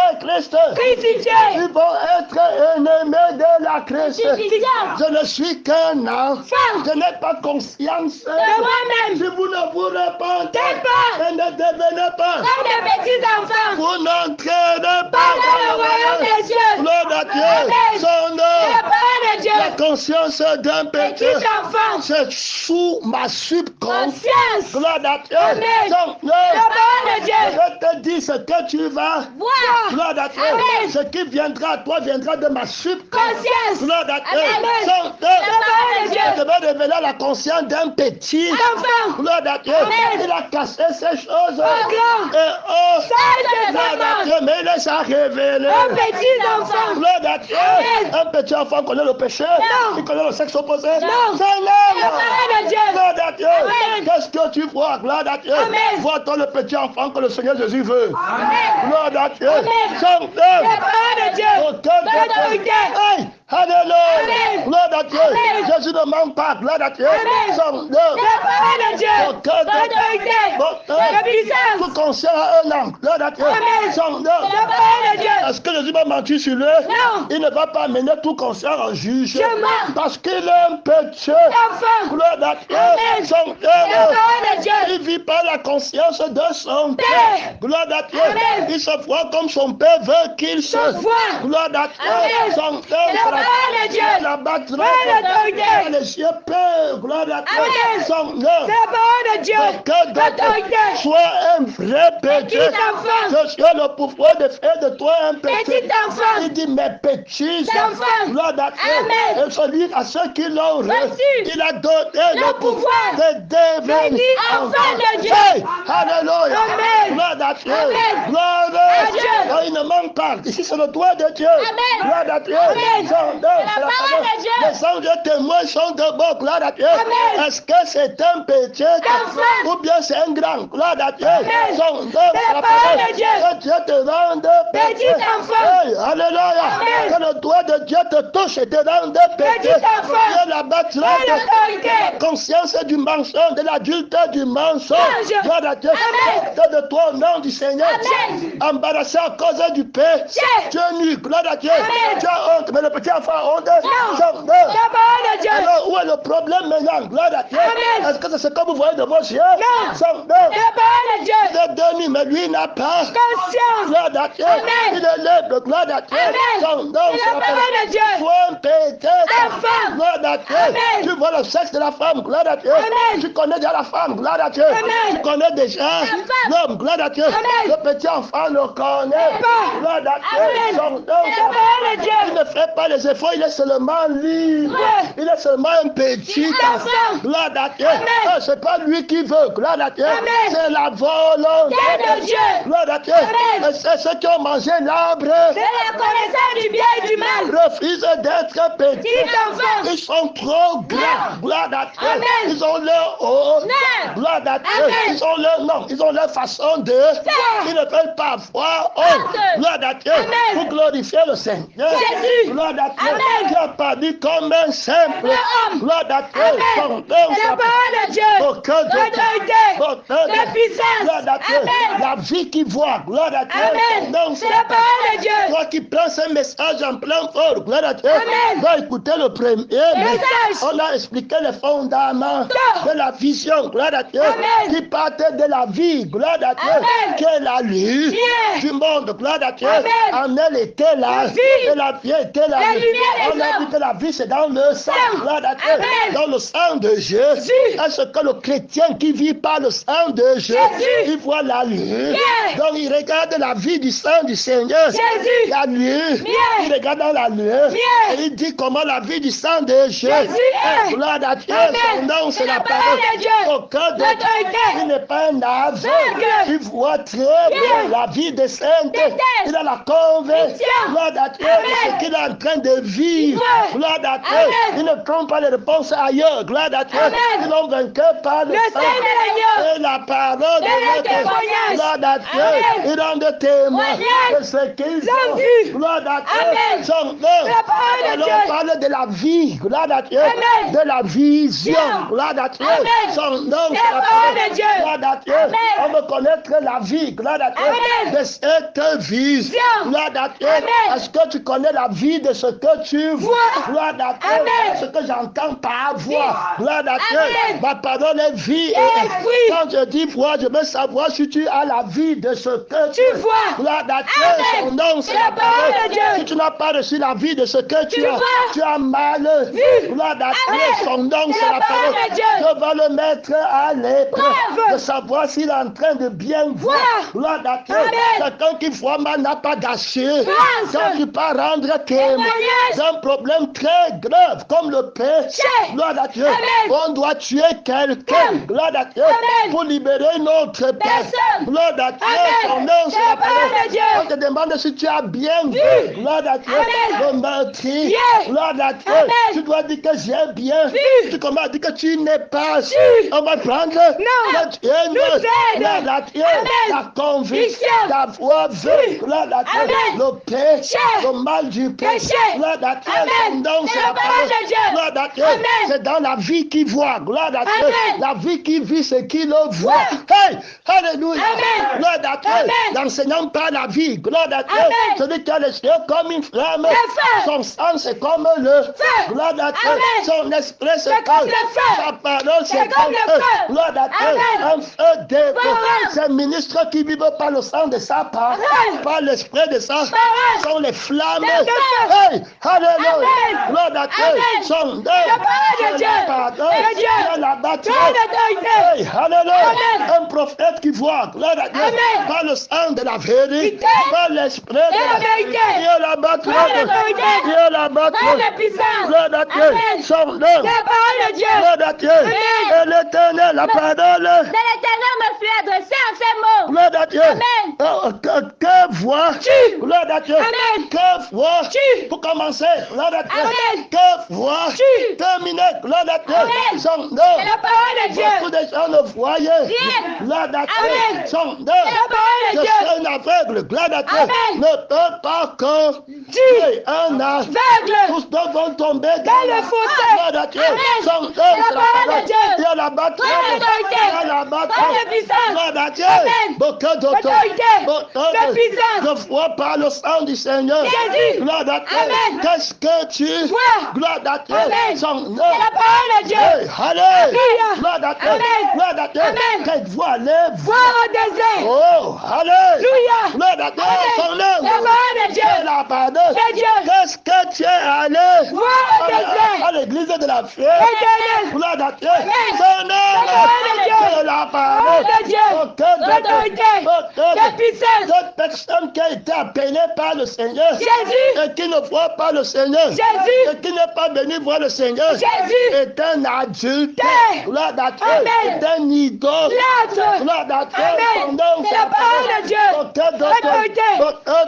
Speaker 2: Crucifié.
Speaker 1: Ils vont être ennemis de la Christ.
Speaker 2: Crucifié.
Speaker 1: Je ne suis qu'un enfant. Je n'ai pas conscience.
Speaker 2: De moi-même.
Speaker 1: Si vous ne vous répandez
Speaker 2: pas.
Speaker 1: et ne devenez pas,
Speaker 2: Comme de petits enfants.
Speaker 1: vous n'entrerez pas
Speaker 2: Pas dans le royaume des cieux.
Speaker 1: Gloire à Dieu.
Speaker 2: Amen.
Speaker 1: Son nom.
Speaker 2: La parole de Dieu.
Speaker 1: La conscience d'un
Speaker 2: Petit
Speaker 1: péché.
Speaker 2: enfant.
Speaker 1: C'est sous ma subconscience.
Speaker 2: Conscience.
Speaker 1: Gloire à Dieu.
Speaker 2: Amen.
Speaker 1: Son nom.
Speaker 2: La parole de Dieu.
Speaker 1: Je te dis ce que tu vas.
Speaker 2: Voir.
Speaker 1: Gloire à Dieu.
Speaker 2: Amen.
Speaker 1: Ce qui viendra à toi viendra de ma subconscience.
Speaker 2: Conscience.
Speaker 1: Gloire à Dieu.
Speaker 2: Amen.
Speaker 1: Son nom.
Speaker 2: La parole de Dieu.
Speaker 1: Je vais révéler la conscience d'un petit
Speaker 2: Enfant.
Speaker 1: Gloire à Dieu.
Speaker 2: Amen.
Speaker 1: Il a cassé ces choses.
Speaker 2: grand.
Speaker 1: Et oh,
Speaker 2: Sage
Speaker 1: gloire à
Speaker 2: enfants.
Speaker 1: Dieu. Mais il les a révélés.
Speaker 2: Un petit enfant.
Speaker 1: Gloire à Dieu.
Speaker 2: Amen.
Speaker 1: Un petit enfant connaît le péché.
Speaker 2: Non.
Speaker 1: Il connaît le sexe opposé.
Speaker 2: Non.
Speaker 1: C'est
Speaker 2: La parole de Dieu.
Speaker 1: Gloire à Dieu.
Speaker 2: Amen.
Speaker 1: Qu'est-ce que tu vois? Gloire à Dieu.
Speaker 2: Amen.
Speaker 1: Vois-toi le petit enfant que le Seigneur Jésus veut.
Speaker 2: Amen.
Speaker 1: Gloire à Dieu.
Speaker 2: Amen.
Speaker 1: Son nom.
Speaker 2: La parole de Dieu.
Speaker 1: Aucun
Speaker 2: L'autorité.
Speaker 1: Hey, alléluia.
Speaker 2: Amen.
Speaker 1: Gloire à Dieu.
Speaker 2: Amen.
Speaker 1: Jésus ne ment pas. Gloire à Dieu.
Speaker 2: Amen.
Speaker 1: Son nom.
Speaker 2: La parole de Dieu.
Speaker 1: Aucun
Speaker 2: L'autorité. La puissance.
Speaker 1: tout conscient à un an. Gloire à Dieu.
Speaker 2: Amen.
Speaker 1: Son nom.
Speaker 2: La parole de Dieu.
Speaker 1: Est-ce que Jésus va mentir sur lui?
Speaker 2: Non.
Speaker 1: Il ne va pas mener tout conscient en juge.
Speaker 2: Sûrement.
Speaker 1: Parce qu'il est un péché.
Speaker 2: Enfant.
Speaker 1: Gloire à Dieu.
Speaker 2: Amen.
Speaker 1: Son
Speaker 2: La
Speaker 1: nom.
Speaker 2: parole de Dieu.
Speaker 1: Il vit par la conscience de son
Speaker 2: Père.
Speaker 1: Père. Gloire à Dieu.
Speaker 2: Amen.
Speaker 1: Il se voit comme son Père veut qu'il se
Speaker 2: voit.
Speaker 1: Gloire à Dieu.
Speaker 2: Amen.
Speaker 1: Son nom
Speaker 2: La parole de Dieu.
Speaker 1: la battra.
Speaker 2: l'autorité.
Speaker 1: Les yeux peur. Gloire à Dieu.
Speaker 2: Amen.
Speaker 1: Son nom.
Speaker 2: La parole de Dieu.
Speaker 1: Que
Speaker 2: L'autorité.
Speaker 1: d'autres soit un vrai péché.
Speaker 2: Petit enfant.
Speaker 1: Je suis le pouvoir de faire de toi un péché.
Speaker 2: Petit enfant.
Speaker 1: Il dit mes petits
Speaker 2: Enfant.
Speaker 1: Gloire à Dieu.
Speaker 2: Amen.
Speaker 1: Et se dit à ceux qui l'ont
Speaker 2: Reçu.
Speaker 1: il a donné
Speaker 2: Le pouvoir
Speaker 1: de devenir
Speaker 2: Béni enfant de Dieu.
Speaker 1: Hey, alléluia.
Speaker 2: Amen.
Speaker 1: Gloire à Dieu.
Speaker 2: Amen.
Speaker 1: Gloire
Speaker 2: À Dieu.
Speaker 1: Oh, il ne manque pas. Ici, c'est le doigt de Dieu.
Speaker 2: Amen.
Speaker 1: Gloire à Dieu.
Speaker 2: Amen.
Speaker 1: Son nom,
Speaker 2: C'est la parole de Dieu.
Speaker 1: Les anges témoins sont debout. Gloire à Dieu.
Speaker 2: Amen.
Speaker 1: Est-ce que c'est un petit
Speaker 2: Enfant.
Speaker 1: ou bien c'est un grand? Gloire à Dieu.
Speaker 2: Amen.
Speaker 1: Son nom,
Speaker 2: C'est la parole de Dieu.
Speaker 1: Que Dieu te rende
Speaker 2: Petit enfant.
Speaker 1: Hey, alléluia.
Speaker 2: Amen.
Speaker 1: Que le doigt de Dieu te touche et te rende
Speaker 2: Petit enfant.
Speaker 1: Dieu l'abattra
Speaker 2: Par l'autorité.
Speaker 1: de conscience du mensonge, de l'adultère du mensonge.
Speaker 2: Ange.
Speaker 1: Gloire à Dieu.
Speaker 2: Amen.
Speaker 1: Que de toi au nom du Seigneur.
Speaker 2: Amen.
Speaker 1: Embarrassé à cause du péché.
Speaker 2: Dieu.
Speaker 1: Tu es nu. Gloire à Dieu.
Speaker 2: Amen.
Speaker 1: Tu as honte. Mais le petit à faire honte.
Speaker 2: Non. La parole de Dieu.
Speaker 1: Alors, où est le problème maintenant? Gloire à Dieu.
Speaker 2: Amen.
Speaker 1: Est-ce que c'est ce que vous voyez de vos yeux?
Speaker 2: Non. La parole de Dieu.
Speaker 1: Il est donné, mais lui n'a pas
Speaker 2: Conscience.
Speaker 1: gloire à Dieu.
Speaker 2: Amen.
Speaker 1: Il est libre, gloire à Dieu.
Speaker 2: Amen.
Speaker 1: Son nom,
Speaker 2: C'est la parole de Dieu.
Speaker 1: Toi, peut-être,
Speaker 2: La femme.
Speaker 1: gloire à Dieu.
Speaker 2: Amen.
Speaker 1: Tu vois le sexe de la femme, gloire à Dieu.
Speaker 2: Amen.
Speaker 1: Tu connais déjà la femme, gloire à Dieu.
Speaker 2: Amen.
Speaker 1: Tu connais déjà
Speaker 2: femme.
Speaker 1: l'homme, gloire à Dieu.
Speaker 2: Amen.
Speaker 1: Le petit enfant le connaît,
Speaker 2: Pas.
Speaker 1: gloire à Dieu.
Speaker 2: Amen.
Speaker 1: Son nom,
Speaker 2: C'est la parole de Dieu.
Speaker 1: il ne fait pas les efforts, il est seulement libre.
Speaker 2: Ouais.
Speaker 1: Il est seulement un petit enfant.
Speaker 2: Enfant.
Speaker 1: Gloire à Dieu.
Speaker 2: Amen.
Speaker 1: Ah, c'est pas lui qui veut, gloire à Dieu.
Speaker 2: Amen.
Speaker 1: C'est la volonté
Speaker 2: C'est de Dieu.
Speaker 1: Gloire à Dieu.
Speaker 2: Amen.
Speaker 1: Et c'est ceux qui ont mangé l'arbre.
Speaker 2: C'est la connaissance du bien et du mal.
Speaker 1: Refusent d'être petits.
Speaker 2: Petit enfant.
Speaker 1: Ils sont trop grands. Gloire à Dieu.
Speaker 2: Amen.
Speaker 1: Ils ont leur haut.
Speaker 2: Non.
Speaker 1: Gloire à Dieu.
Speaker 2: Amen.
Speaker 1: Ils ont leur nom. Ils ont leur façon de. Ils ne veulent pas voir. Oh,
Speaker 2: Amen.
Speaker 1: gloire à Dieu.
Speaker 2: Amen.
Speaker 1: Pour glorifier le Seigneur.
Speaker 2: Jésus.
Speaker 1: Gloire à Dieu.
Speaker 2: Amen.
Speaker 1: Qui a parlé comme un simple.
Speaker 2: homme.
Speaker 1: Gloire à Dieu.
Speaker 2: Amen.
Speaker 1: Son nom
Speaker 2: C'est la parole de Dieu.
Speaker 1: aucun de
Speaker 2: L'autorité. La puissance.
Speaker 1: Gloire à Dieu.
Speaker 2: Amen.
Speaker 1: La vie qui voit. Gloire à Dieu.
Speaker 2: Amen.
Speaker 1: Non,
Speaker 2: C'est la parole de Dieu.
Speaker 1: toi qui prends ce message en plein fort, gloire à Dieu.
Speaker 2: Amen.
Speaker 1: Va écouter le premier.
Speaker 2: Message.
Speaker 1: On a expliqué les fondements de la vision, gloire à Dieu.
Speaker 2: Amen.
Speaker 1: Qui partait de la vie, gloire à Dieu.
Speaker 2: Amen.
Speaker 1: Qu'elle a lu
Speaker 2: Bien.
Speaker 1: du monde, gloire à Dieu.
Speaker 2: Amen.
Speaker 1: En elle était la
Speaker 2: La vie.
Speaker 1: et la vie était la
Speaker 2: La
Speaker 1: vie.
Speaker 2: lumière des
Speaker 1: On a
Speaker 2: hommes.
Speaker 1: dit que la vie c'est dans le sang,
Speaker 2: Sang.
Speaker 1: gloire à Dieu.
Speaker 2: Amen.
Speaker 1: Dans le sang de Jésus. Est-ce que le chrétien qui vit par le sang de Jésus,
Speaker 2: Jésus.
Speaker 1: il voit la lumière?
Speaker 2: Bien.
Speaker 1: Donc il regarde la vie du sang du Seigneur.
Speaker 2: Jésus.
Speaker 1: La lumière.
Speaker 2: Bien.
Speaker 1: Il regarde dans la lumière.
Speaker 2: Bien.
Speaker 1: Et il dit comment la vie du sang de Jésus.
Speaker 2: est.
Speaker 1: Gloire à Dieu.
Speaker 2: Amen.
Speaker 1: Son nom, c'est
Speaker 2: C'est
Speaker 1: la
Speaker 2: la
Speaker 1: parole.
Speaker 2: parole de Dieu.
Speaker 1: Aucun de
Speaker 2: L'autorité.
Speaker 1: il n'est pas un aveugle.
Speaker 2: Aveugle.
Speaker 1: Il voit très bien la vie des saints. Il a la conviction. Gloire à Dieu.
Speaker 2: Amen.
Speaker 1: Ce qu'il est en train de vivre.
Speaker 2: Ouais.
Speaker 1: Gloire à Dieu.
Speaker 2: Amen.
Speaker 1: Il ne trompe pas les réponses ailleurs. Gloire à Dieu.
Speaker 2: Amen.
Speaker 1: Ils l'ont vaincu par le sang.
Speaker 2: sang de l'agneau.
Speaker 1: Et la parole
Speaker 2: Et
Speaker 1: de
Speaker 2: le
Speaker 1: notre
Speaker 2: témoignage.
Speaker 1: Gloire à Dieu.
Speaker 2: Amen.
Speaker 1: Ils rendent témoin
Speaker 2: Témoignage.
Speaker 1: de ce qu'ils
Speaker 2: Ont
Speaker 1: ont
Speaker 2: vu.
Speaker 1: Gloire à Dieu.
Speaker 2: Amen.
Speaker 1: Son nom.
Speaker 2: La parole de
Speaker 1: Alors,
Speaker 2: Dieu.
Speaker 1: on parle de la vie. Gloire à Dieu.
Speaker 2: Amen.
Speaker 1: De la vision.
Speaker 2: Dieu.
Speaker 1: Gloire à Dieu.
Speaker 2: Amen.
Speaker 1: Son nom.
Speaker 2: C'est
Speaker 1: c'est
Speaker 2: la parole de Dieu.
Speaker 1: Gloire à Dieu.
Speaker 2: Amen.
Speaker 1: On veut connaître la vie. Gloire à Dieu.
Speaker 2: Amen.
Speaker 1: De cette vision. Gloire à Dieu.
Speaker 2: Amen.
Speaker 1: Est-ce que tu connais la vie de ce que tu vois?
Speaker 2: Vois.
Speaker 1: Gloire à Dieu.
Speaker 2: Amen.
Speaker 1: Ce que j'entends par voix. Gloire à Dieu.
Speaker 2: Amen.
Speaker 1: Ma parole est vie.
Speaker 2: Et esprit.
Speaker 1: Quand je dis voix, je veux savoir si tu as la vie de ce que
Speaker 2: Tu vois.
Speaker 1: Gloire à Dieu.
Speaker 2: Amen.
Speaker 1: Son nom, c'est
Speaker 2: C'est la parole de Dieu.
Speaker 1: Si tu n'as pas reçu la vie de ce que tu as,
Speaker 2: vois.
Speaker 1: tu as mal.
Speaker 2: Vu.
Speaker 1: Gloire à Dieu.
Speaker 2: Amen.
Speaker 1: Son nom,
Speaker 2: C'est
Speaker 1: c'est
Speaker 2: la
Speaker 1: la
Speaker 2: parole
Speaker 1: parole.
Speaker 2: de Dieu.
Speaker 1: Dieu va le mettre à l'épreuve
Speaker 2: Preuve.
Speaker 1: de savoir s'il est en train de bien voir.
Speaker 2: Voir.
Speaker 1: Gloire à Dieu.
Speaker 2: Amen.
Speaker 1: Quelqu'un qui voit mal n'a pas gâché.
Speaker 2: Grâce.
Speaker 1: Quand tu peux rendre témoin
Speaker 2: Témoignage.
Speaker 1: d'un problème très grave comme le péché. Gloire à Dieu.
Speaker 2: Amen.
Speaker 1: On doit tuer quelqu'un.
Speaker 2: Amen.
Speaker 1: Gloire à Dieu.
Speaker 2: Amen.
Speaker 1: Pour libérer notre père.
Speaker 2: Personne.
Speaker 1: Gloire à Dieu.
Speaker 2: Amen.
Speaker 1: Son nom,
Speaker 2: C'est la parole de Dieu.
Speaker 1: On te demande si tu as bien vu. Gloire à Dieu.
Speaker 2: Amen.
Speaker 1: Le meurtrier.
Speaker 2: Yeah.
Speaker 1: Gloire à Dieu.
Speaker 2: Amen.
Speaker 1: Tu dois dire que j'ai bien
Speaker 2: Vu.
Speaker 1: Tu commences à dire que tu n'es pas.
Speaker 2: Vu.
Speaker 1: On va prendre
Speaker 2: Non.
Speaker 1: la tienne.
Speaker 2: Nous aide.
Speaker 1: Gloire à Dieu.
Speaker 2: Amen.
Speaker 1: La conviction
Speaker 2: Vision.
Speaker 1: d'avoir vu. Gloire à Dieu.
Speaker 2: Amen.
Speaker 1: Le péché.
Speaker 2: Péché.
Speaker 1: Le mal du péché.
Speaker 2: Péché.
Speaker 1: Gloire à Dieu.
Speaker 2: Amen.
Speaker 1: Son nom,
Speaker 2: C'est la parole de Dieu.
Speaker 1: Gloire à Dieu.
Speaker 2: Amen.
Speaker 1: C'est dans la vie qui voit. Gloire à Dieu.
Speaker 2: Amen.
Speaker 1: La vie qui vit, c'est qui le voit.
Speaker 2: Ouais.
Speaker 1: Hey, alléluia.
Speaker 2: Amen.
Speaker 1: Gloire à Dieu.
Speaker 2: Amen.
Speaker 1: L'enseignant par la vie. Gloire à Dieu.
Speaker 2: Amen.
Speaker 1: Celui qui a les yeux comme une flamme.
Speaker 2: Le feu.
Speaker 1: Son sang, c'est comme le
Speaker 2: Feu.
Speaker 1: Gloire à Dieu.
Speaker 2: Amen.
Speaker 1: Son esprit, c'est
Speaker 2: C'est comme le feu.
Speaker 1: Sa parole, c'est
Speaker 2: C'est comme le feu.
Speaker 1: Gloire à Dieu.
Speaker 2: Amen.
Speaker 1: Un feu d'été.
Speaker 2: Parole.
Speaker 1: Ces ministres qui vivent par le sang de sa parole,
Speaker 2: Parole.
Speaker 1: par l'esprit de sa
Speaker 2: Parole.
Speaker 1: sont les flammes.
Speaker 2: Le feu.
Speaker 1: Hey, alléluia.
Speaker 2: Amen.
Speaker 1: Gloire à Dieu.
Speaker 2: Amen.
Speaker 1: Son
Speaker 2: La parole de Dieu.
Speaker 1: pardon.
Speaker 2: De Dieu.
Speaker 1: Dans la bataille.
Speaker 2: Dans l'autorité.
Speaker 1: Hey, alléluia.
Speaker 2: Amen.
Speaker 1: Un prophète qui voit, gloire à Dieu,
Speaker 2: Amen.
Speaker 1: par le sang de la vérité,
Speaker 2: Vérité.
Speaker 1: par l'esprit de
Speaker 2: la vérité.
Speaker 1: Dieu la battre.
Speaker 2: Par l'autorité.
Speaker 1: Dieu la battre.
Speaker 2: Par la puissance.
Speaker 1: Gloire à Dieu.
Speaker 2: Amen.
Speaker 1: Son nom.
Speaker 2: C'est la parole de Dieu.
Speaker 1: Gloire à Dieu.
Speaker 2: Amen.
Speaker 1: Et l'éternel, la parole.
Speaker 2: De l'Éternel me fut adressé en ces mots.
Speaker 1: Gloire à Dieu.
Speaker 2: Amen.
Speaker 1: Que vois
Speaker 2: Tu.
Speaker 1: Gloire à Dieu.
Speaker 2: Amen.
Speaker 1: Que vois
Speaker 2: Tu.
Speaker 1: Pour commencer, gloire à Dieu.
Speaker 2: Amen.
Speaker 1: Que vois
Speaker 2: Tu.
Speaker 1: Terminé, gloire à Dieu.
Speaker 2: Amen.
Speaker 1: Son nom.
Speaker 2: C'est la parole de Dieu.
Speaker 1: Beaucoup de gens ne voyaient.
Speaker 2: Rien.
Speaker 1: Gloire à Dieu.
Speaker 2: Amen.
Speaker 1: Son nom.
Speaker 2: C'est la parole de
Speaker 1: Je
Speaker 2: Dieu.
Speaker 1: suis un aveugle, gloire à Dieu.
Speaker 2: Amen.
Speaker 1: Ne peut pas que
Speaker 2: Tu.
Speaker 1: un aveugle.
Speaker 2: aveugles.
Speaker 1: Tous deux vont tomber
Speaker 2: Dans le fossé.
Speaker 1: Gloire à Dieu.
Speaker 2: Amen.
Speaker 1: Sans eux,
Speaker 2: C'est la parole de Dieu.
Speaker 1: il y a la bataille.
Speaker 2: Par l'autorité.
Speaker 1: Il y a la bataille.
Speaker 2: Par la puissance.
Speaker 1: Gloire à Dieu.
Speaker 2: Amen.
Speaker 1: Beaucoup d'autres.
Speaker 2: L'autorité. La puissance.
Speaker 1: Je vois par le sang du Seigneur.
Speaker 2: Jésus.
Speaker 1: Gloire à Dieu.
Speaker 2: Amen.
Speaker 1: Qu'est-ce que tu
Speaker 2: Vois.
Speaker 1: Gloire à Dieu.
Speaker 2: Amen.
Speaker 1: Son
Speaker 2: C'est la parole de Dieu.
Speaker 1: Allez.
Speaker 2: Alléluia.
Speaker 1: Gloire à Dieu.
Speaker 2: Amen.
Speaker 1: Gloire à Dieu.
Speaker 2: Amen.
Speaker 1: Qu'elle voit les
Speaker 2: Voir au désert.
Speaker 1: Oh, allez.
Speaker 2: Alléluia.
Speaker 1: Gloire à Dieu.
Speaker 2: Amen.
Speaker 1: Son
Speaker 2: La parole de Dieu.
Speaker 1: C'est la pardon.
Speaker 2: C'est Dieu.
Speaker 1: Qu'est-ce que tu es allé
Speaker 2: Voir au désert.
Speaker 1: à l'église de la fête?
Speaker 2: Éternel.
Speaker 1: Gloire à Dieu.
Speaker 2: Amen.
Speaker 1: Son
Speaker 2: La parole de Dieu.
Speaker 1: c'est la
Speaker 2: Parole
Speaker 1: parole
Speaker 2: de Dieu. L'autorité. La puissance.
Speaker 1: Cette personne qui a été appelée par le Seigneur
Speaker 2: Jésus.
Speaker 1: et qui ne voit pas le Seigneur
Speaker 2: Jésus.
Speaker 1: et qui n'est pas venu voir le Seigneur
Speaker 2: Jésus.
Speaker 1: est un adulte. Gloire à Dieu.
Speaker 2: Amen.
Speaker 1: Est un idole.
Speaker 2: L'âtre.
Speaker 1: Gloire à Dieu.
Speaker 2: Amen. C'est la parole de Dieu. L'autorité.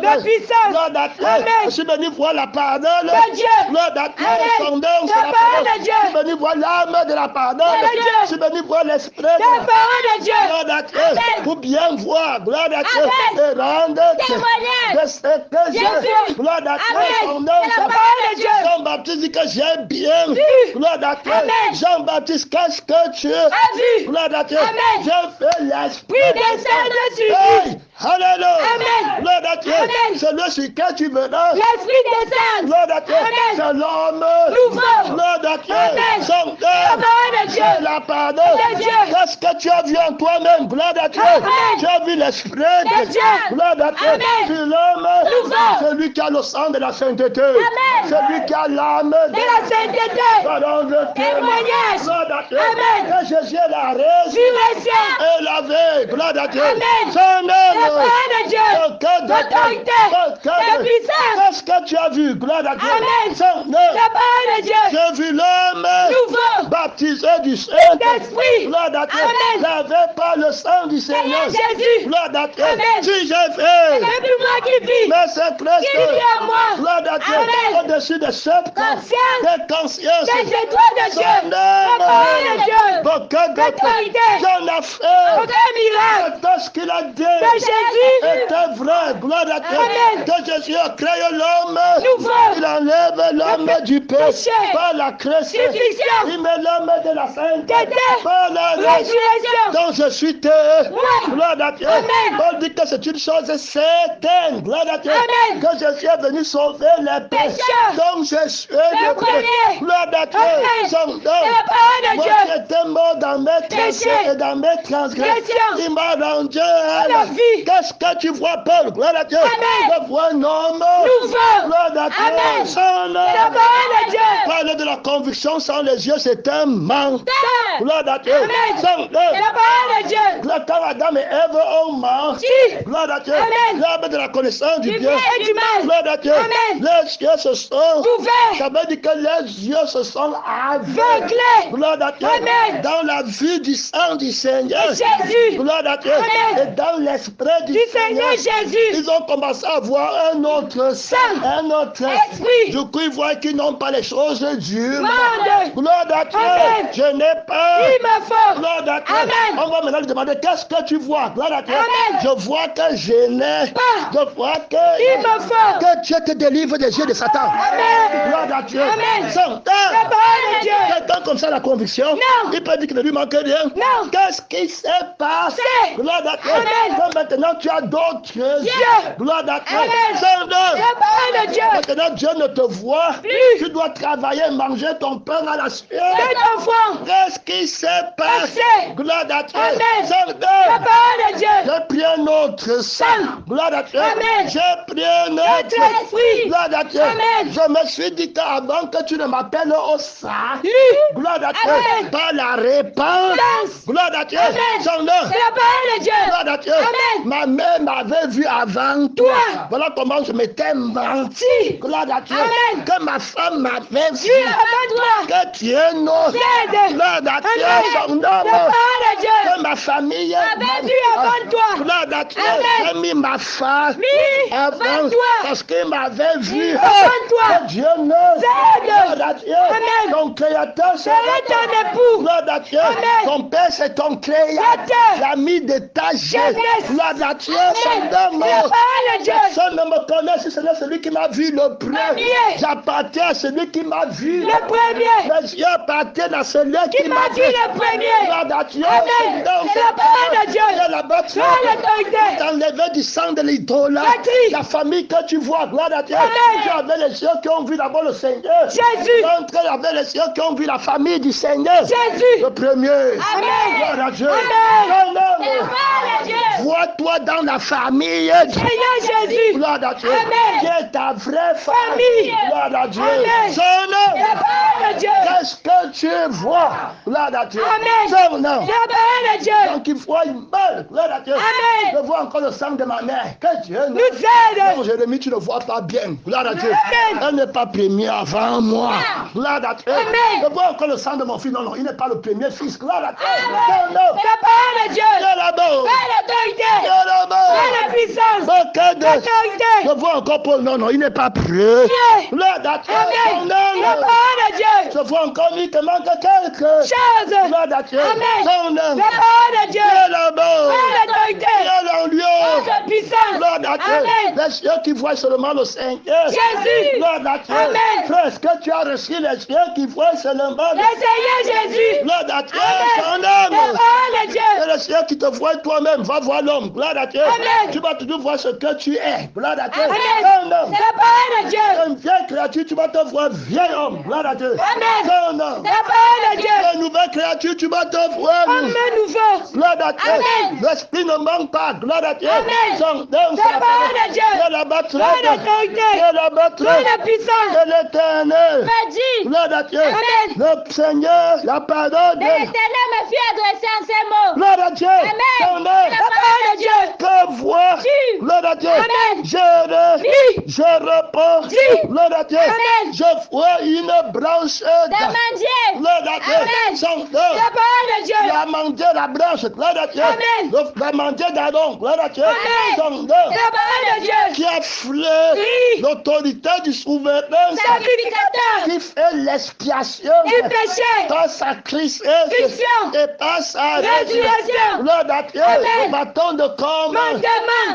Speaker 2: La puissance.
Speaker 1: Gloire à Dieu.
Speaker 2: Amen.
Speaker 1: Je suis venu voir la parole.
Speaker 2: De Dieu.
Speaker 1: Gloire à Dieu.
Speaker 2: Amen.
Speaker 1: Son nom,
Speaker 2: La
Speaker 1: c'est la
Speaker 2: parole
Speaker 1: parole.
Speaker 2: de Dieu.
Speaker 1: Je suis venu voir l'âme de la parole.
Speaker 2: De Dieu.
Speaker 1: Je suis venu voir l'esprit.
Speaker 2: La parole de Dieu.
Speaker 1: Gloire à Dieu.
Speaker 2: Amen.
Speaker 1: Pour bien voir. Gloire à Dieu.
Speaker 2: Amen.
Speaker 1: Et rendre
Speaker 2: Témoignage.
Speaker 1: de ce que
Speaker 2: Bien
Speaker 1: j'ai.
Speaker 2: sûr.
Speaker 1: Gloire à Dieu.
Speaker 2: Amen.
Speaker 1: Son nom,
Speaker 2: C'est la parole de Dieu.
Speaker 1: Jean-Baptiste dit que j'ai bien.
Speaker 2: Vu.
Speaker 1: Gloire à Dieu.
Speaker 2: Amen.
Speaker 1: Jean-Baptiste, qu'est-ce que tu
Speaker 2: A vu.
Speaker 1: Gloire à Dieu.
Speaker 2: Amen.
Speaker 1: Je fais l'esprit.
Speaker 2: Puis descend dessus.
Speaker 1: Hey, alléluia.
Speaker 2: Amen.
Speaker 1: Gloire à Dieu.
Speaker 2: Amen.
Speaker 1: C'est le sur que tu me donnes.
Speaker 2: L'esprit descend.
Speaker 1: Gloire à Dieu.
Speaker 2: Amen.
Speaker 1: C'est l'homme.
Speaker 2: Nouveau.
Speaker 1: Gloire à Dieu.
Speaker 2: Amen.
Speaker 1: Son
Speaker 2: La parole de Dieu.
Speaker 1: c'est la pardon.
Speaker 2: De Dieu.
Speaker 1: Qu'est-ce que tu as vu en toi-même? Gloire à Dieu.
Speaker 2: Amen.
Speaker 1: Tu as vu l'esprit
Speaker 2: De Dieu.
Speaker 1: Gloire à Dieu.
Speaker 2: Amen.
Speaker 1: C'est l'homme.
Speaker 2: Nouveau.
Speaker 1: Celui qui a le sang de la sainteté.
Speaker 2: Amen.
Speaker 1: Celui qui a l'âme
Speaker 2: De la sainteté.
Speaker 1: Pardon de
Speaker 2: Témoignage.
Speaker 1: Gloire à Dieu.
Speaker 2: Amen.
Speaker 1: Et Jésus la raison.
Speaker 2: Résurrection.
Speaker 1: Et lavé. Gloire à Dieu.
Speaker 2: Amen.
Speaker 1: Son
Speaker 2: La
Speaker 1: nom.
Speaker 2: parole de Dieu. L'autorité. La puissance.
Speaker 1: Qu'est-ce que tu as vu? Gloire à Dieu.
Speaker 2: Amen.
Speaker 1: Son nom.
Speaker 2: La parole de Dieu.
Speaker 1: J'ai vu l'homme
Speaker 2: Nouveau.
Speaker 1: baptisé du Saint-Esprit.
Speaker 2: D'esprit.
Speaker 1: Gloire à Dieu.
Speaker 2: Amen.
Speaker 1: Lavé par le sang du Seigneur.
Speaker 2: Jésus.
Speaker 1: Gloire à Dieu.
Speaker 2: Amen.
Speaker 1: Si j'ai fait.
Speaker 2: C'est plus moi qui vis.
Speaker 1: Mais c'est
Speaker 2: Qui
Speaker 1: Christ.
Speaker 2: vit en moi.
Speaker 1: Gloire à Dieu.
Speaker 2: Amen.
Speaker 1: Au-dessus de cette
Speaker 2: Conscience.
Speaker 1: de conscience.
Speaker 2: Des étoiles de Dieu. La parole de Dieu.
Speaker 1: Aucun
Speaker 2: L'autorité.
Speaker 1: J'en ai fait.
Speaker 2: Aucun miracle.
Speaker 1: Tout ce qu'il a dit
Speaker 2: De Jésus.
Speaker 1: était vrai. Gloire à Dieu.
Speaker 2: Amen.
Speaker 1: Que Jésus a créé l'homme.
Speaker 2: Nouveau.
Speaker 1: Il enlève l'homme du péché
Speaker 2: péché.
Speaker 1: par la création.
Speaker 2: Crucifixion.
Speaker 1: Il met l'homme de la sainteté
Speaker 2: Tété.
Speaker 1: par la
Speaker 2: Résurrection.
Speaker 1: donc je suis té.
Speaker 2: Ouais.
Speaker 1: Gloire à Dieu.
Speaker 2: Amen.
Speaker 1: Paul dit que c'est une chose certaine. Gloire à Dieu.
Speaker 2: Amen.
Speaker 1: Que Jésus est venu sauver les pécheurs.
Speaker 2: Pécheurs.
Speaker 1: Donc je suis
Speaker 2: Le premier.
Speaker 1: Gloire à Dieu.
Speaker 2: Amen.
Speaker 1: Son nom.
Speaker 2: C'est la parole de
Speaker 1: Moi
Speaker 2: Dieu.
Speaker 1: qui étais mort dans mes péchés
Speaker 2: Péché.
Speaker 1: et dans mes transgressions.
Speaker 2: Péché.
Speaker 1: Il m'a rendu à
Speaker 2: la vie.
Speaker 1: Qu'est-ce que tu vois, Paul? Gloire à Dieu.
Speaker 2: Amen.
Speaker 1: Je vois un homme.
Speaker 2: Nouveau.
Speaker 1: Gloire à Dieu.
Speaker 2: Amen.
Speaker 1: Son
Speaker 2: C'est la
Speaker 1: nom.
Speaker 2: parole de Dieu.
Speaker 1: Parler de la conviction sans les yeux, c'est un mensonge. Gloire à Dieu.
Speaker 2: Amen.
Speaker 1: Son nom.
Speaker 2: C'est la parole de Dieu.
Speaker 1: Quand Adam et Ève ont menti,
Speaker 2: Si.
Speaker 1: gloire à Dieu,
Speaker 2: Amen.
Speaker 1: l'arbre de la connaissance du
Speaker 2: Du
Speaker 1: bien,
Speaker 2: bien et du mal.
Speaker 1: gloire à Dieu,
Speaker 2: Amen.
Speaker 1: les yeux se sont
Speaker 2: Ouverts.
Speaker 1: ça veut dire que les yeux se sont aveugles,
Speaker 2: Aveuglés.
Speaker 1: gloire à Dieu,
Speaker 2: Amen.
Speaker 1: dans la vue du sang du Seigneur,
Speaker 2: De Jésus.
Speaker 1: gloire à Dieu,
Speaker 2: Amen.
Speaker 1: et dans l'esprit du
Speaker 2: Du Seigneur Jésus.
Speaker 1: ils ont commencé à voir un autre sang, un autre
Speaker 2: Esprit.
Speaker 1: Du coup, ils voient qu'ils n'ont pas les choses du
Speaker 2: Monde.
Speaker 1: gloire à Dieu,
Speaker 2: Amen.
Speaker 1: je n'ai pas
Speaker 2: Il me faut.
Speaker 1: gloire à Dieu.
Speaker 2: Amen.
Speaker 1: On va maintenant lui demander qu'est-ce que tu vois. Gloire à Dieu.
Speaker 2: Amen.
Speaker 1: Je vois que je n'ai
Speaker 2: Pas.
Speaker 1: Je vois
Speaker 2: Il me faut.
Speaker 1: que Dieu te délivre des yeux de Satan.
Speaker 2: Amen.
Speaker 1: Gloire à Dieu.
Speaker 2: Amen.
Speaker 1: Satan.
Speaker 2: La parole de Dieu.
Speaker 1: Quelqu'un comme ça, la conviction,
Speaker 2: Non.
Speaker 1: il peut dire qu'il ne lui manque rien.
Speaker 2: Non.
Speaker 1: Qu'est-ce qui s'est passé?
Speaker 2: C'est.
Speaker 1: Gloire à Dieu.
Speaker 2: Amen.
Speaker 1: Que maintenant tu as d'autres yeux. Gloire à Dieu.
Speaker 2: Amen.
Speaker 1: Satan.
Speaker 2: La parole de Dieu.
Speaker 1: Maintenant Dieu ne te voit
Speaker 2: Plus.
Speaker 1: Tu dois travailler, manger ton pain à la sueur.
Speaker 2: Cet enfant.
Speaker 1: Qu'est-ce qui s'est passé?
Speaker 2: Passé.
Speaker 1: Gloire à Dieu.
Speaker 2: Amen.
Speaker 1: Satan.
Speaker 2: La parole de Dieu.
Speaker 1: J'ai pris un autre sang. Gloire à Dieu.
Speaker 2: Amen.
Speaker 1: J'ai pris un
Speaker 2: Notre
Speaker 1: autre.
Speaker 2: esprit.
Speaker 1: Gloire à Dieu.
Speaker 2: Amen.
Speaker 1: Je me suis dit qu'avant que tu ne m'appelles au sang,
Speaker 2: Lui.
Speaker 1: gloire à Dieu,
Speaker 2: Amen.
Speaker 1: par la réponse, gloire à Dieu,
Speaker 2: Amen.
Speaker 1: son nom,
Speaker 2: C'est la parole de Dieu.
Speaker 1: gloire à Dieu,
Speaker 2: Amen.
Speaker 1: ma mère m'avait vu avant toi.
Speaker 2: Toi.
Speaker 1: Voilà comment je m'étais menti. Gloire à Dieu.
Speaker 2: Amen.
Speaker 1: Que ma femme m'avait vu.
Speaker 2: Vu avant toi.
Speaker 1: Que tu es notre.
Speaker 2: Aide.
Speaker 1: Gloire à Dieu,
Speaker 2: Amen.
Speaker 1: son nom.
Speaker 2: La parole de Dieu.
Speaker 1: Que ma famille
Speaker 2: M'avait vu avant toi.
Speaker 1: Gloire à Dieu.
Speaker 2: Amen.
Speaker 1: J'ai mis ma femme
Speaker 2: Mis
Speaker 1: avant
Speaker 2: avant toi.
Speaker 1: parce qu'il m'avait vu.
Speaker 2: Avant toi. toi.
Speaker 1: Que Dieu ne
Speaker 2: Amen.
Speaker 1: Ton créateur, c'est
Speaker 2: ton époux.
Speaker 1: Gloire à Dieu. Ton père, c'est ton créateur. L'ami de ta jeunesse. Gloire à Dieu. Personne ne me connaît si ce n'est celui qui m'a vu le premier. J'appartiens à celui qui m'a vu
Speaker 2: le premier.
Speaker 1: Mes yeux appartiennent à celui qui m'a vu
Speaker 2: le premier.
Speaker 1: Gloire à Dieu.
Speaker 2: Amen. C'est la parole de Dieu.
Speaker 1: Là-bas, tu as enlevé du sang de l'idolâtre. La famille que tu vois, gloire à Dieu. Tu avais les yeux qui ont vu d'abord le Seigneur.
Speaker 2: Jésus.
Speaker 1: Tu avais les yeux qui ont vu la famille du Seigneur.
Speaker 2: Jésus.
Speaker 1: Le premier.
Speaker 2: Amen.
Speaker 1: Gloire à Dieu.
Speaker 2: Amen.
Speaker 1: Vois-toi dans la famille.
Speaker 2: Seigneur Jésus.
Speaker 1: Gloire à Dieu.
Speaker 2: Amen.
Speaker 1: Qui est ta vraie famille. Gloire à Dieu.
Speaker 2: Amen.
Speaker 1: Son nom.
Speaker 2: La parole de Dieu.
Speaker 1: Qu'est-ce que tu vois? Gloire à Dieu.
Speaker 2: Amen.
Speaker 1: Son nom.
Speaker 2: La parole de Dieu.
Speaker 1: Donc il faut une balle. Gloire à Dieu.
Speaker 2: Amen.
Speaker 1: Je vois encore le sang de ma mère. Que Dieu
Speaker 2: nous aide.
Speaker 1: Non, Jérémie, tu ne vois pas bien. Gloire à Dieu.
Speaker 2: Amen.
Speaker 1: Elle n'est pas première avant moi. Gloire à Dieu.
Speaker 2: Amen.
Speaker 1: Je vois encore le sang de mon fils. Non, non, il n'est pas le premier fils. Gloire à Dieu.
Speaker 2: Amen.
Speaker 1: Non, non.
Speaker 2: La parole de Dieu.
Speaker 1: Dieu là-bas.
Speaker 2: L'autorité.
Speaker 1: Dieu là-bas.
Speaker 2: La puissance.
Speaker 1: L'autorité. Je vois encore Paul. Non, non, il n'est pas prêt. Gloire à Dieu.
Speaker 2: Amen. La parole de Dieu.
Speaker 1: Je vois encore lui te manque quelque
Speaker 2: chose.
Speaker 1: Gloire à Dieu.
Speaker 2: Amen.
Speaker 1: Son nom.
Speaker 2: La parole de Dieu.
Speaker 1: Dieu là-bas.
Speaker 2: L'autorité.
Speaker 1: Dieu en Dieu.
Speaker 2: La puissance.
Speaker 1: Gloire à Dieu.
Speaker 2: Amen.
Speaker 1: Les yeux qui voient seulement le Seigneur.
Speaker 2: Jésus.
Speaker 1: Gloire à Dieu.
Speaker 2: Amen.
Speaker 1: Frère, est-ce que tu as reçu les yeux qui voient seulement
Speaker 2: le Seigneur Jésus.
Speaker 1: Gloire à Dieu. Son
Speaker 2: Amen.
Speaker 1: nom.
Speaker 2: La parole de Dieu.
Speaker 1: Et les yeux qui te voient toi-même, va voir l'homme. Gloire à Dieu.
Speaker 2: Amen.
Speaker 1: Tu vas toujours voir ce que tu es. Gloire à Dieu.
Speaker 2: Amen.
Speaker 1: Son nom.
Speaker 2: La parole de Dieu.
Speaker 1: Une vieille créature, tu vas te voir vieil homme. Gloire à Dieu.
Speaker 2: Amen.
Speaker 1: Son nom.
Speaker 2: La parole de Dieu.
Speaker 1: Une nouvelle créature, tu vas te voir.
Speaker 2: Homme nouveau.
Speaker 1: Gloire à Dieu.
Speaker 2: Amen.
Speaker 1: L'esprit ne manque pas. Gloire à Dieu.
Speaker 2: Amen.
Speaker 1: Son nom.
Speaker 2: La parole de Dieu.
Speaker 1: Dieu la battre.
Speaker 2: L'autorité.
Speaker 1: Dieu la battre.
Speaker 2: La puissance.
Speaker 1: De l'éternel.
Speaker 2: Me dit.
Speaker 1: Gloire à Dieu.
Speaker 2: Amen.
Speaker 1: Le Seigneur, la parole de
Speaker 2: l'éternel me fit adresser en ces mots.
Speaker 1: Gloire à Dieu.
Speaker 2: Amen.
Speaker 1: Son nom.
Speaker 2: La parole de Dieu.
Speaker 1: Que voir.
Speaker 2: Tu.
Speaker 1: Gloire à Dieu.
Speaker 2: Amen.
Speaker 1: Je réponds.
Speaker 2: Tu.
Speaker 1: Gloire à Dieu.
Speaker 2: Amen.
Speaker 1: Je vois une branche
Speaker 2: d'amandier.
Speaker 1: Gloire à Dieu.
Speaker 2: Amen.
Speaker 1: Son nom.
Speaker 2: La parole de Dieu.
Speaker 1: L'amandier, la branche. Gloire à Dieu.
Speaker 2: Amen.
Speaker 1: L'amandier d'Aaron. Gloire à Dieu.
Speaker 2: Amen.
Speaker 1: Son nom.
Speaker 2: La parole de Dieu.
Speaker 1: Qui a flé l'autorité du souverain
Speaker 2: sacrificateur
Speaker 1: qui fait l'expiation
Speaker 2: des péchés
Speaker 1: par sa Christ et par sa
Speaker 2: résurrection.
Speaker 1: Gloire à Dieu.
Speaker 2: Amen.
Speaker 1: Le bâton de commun.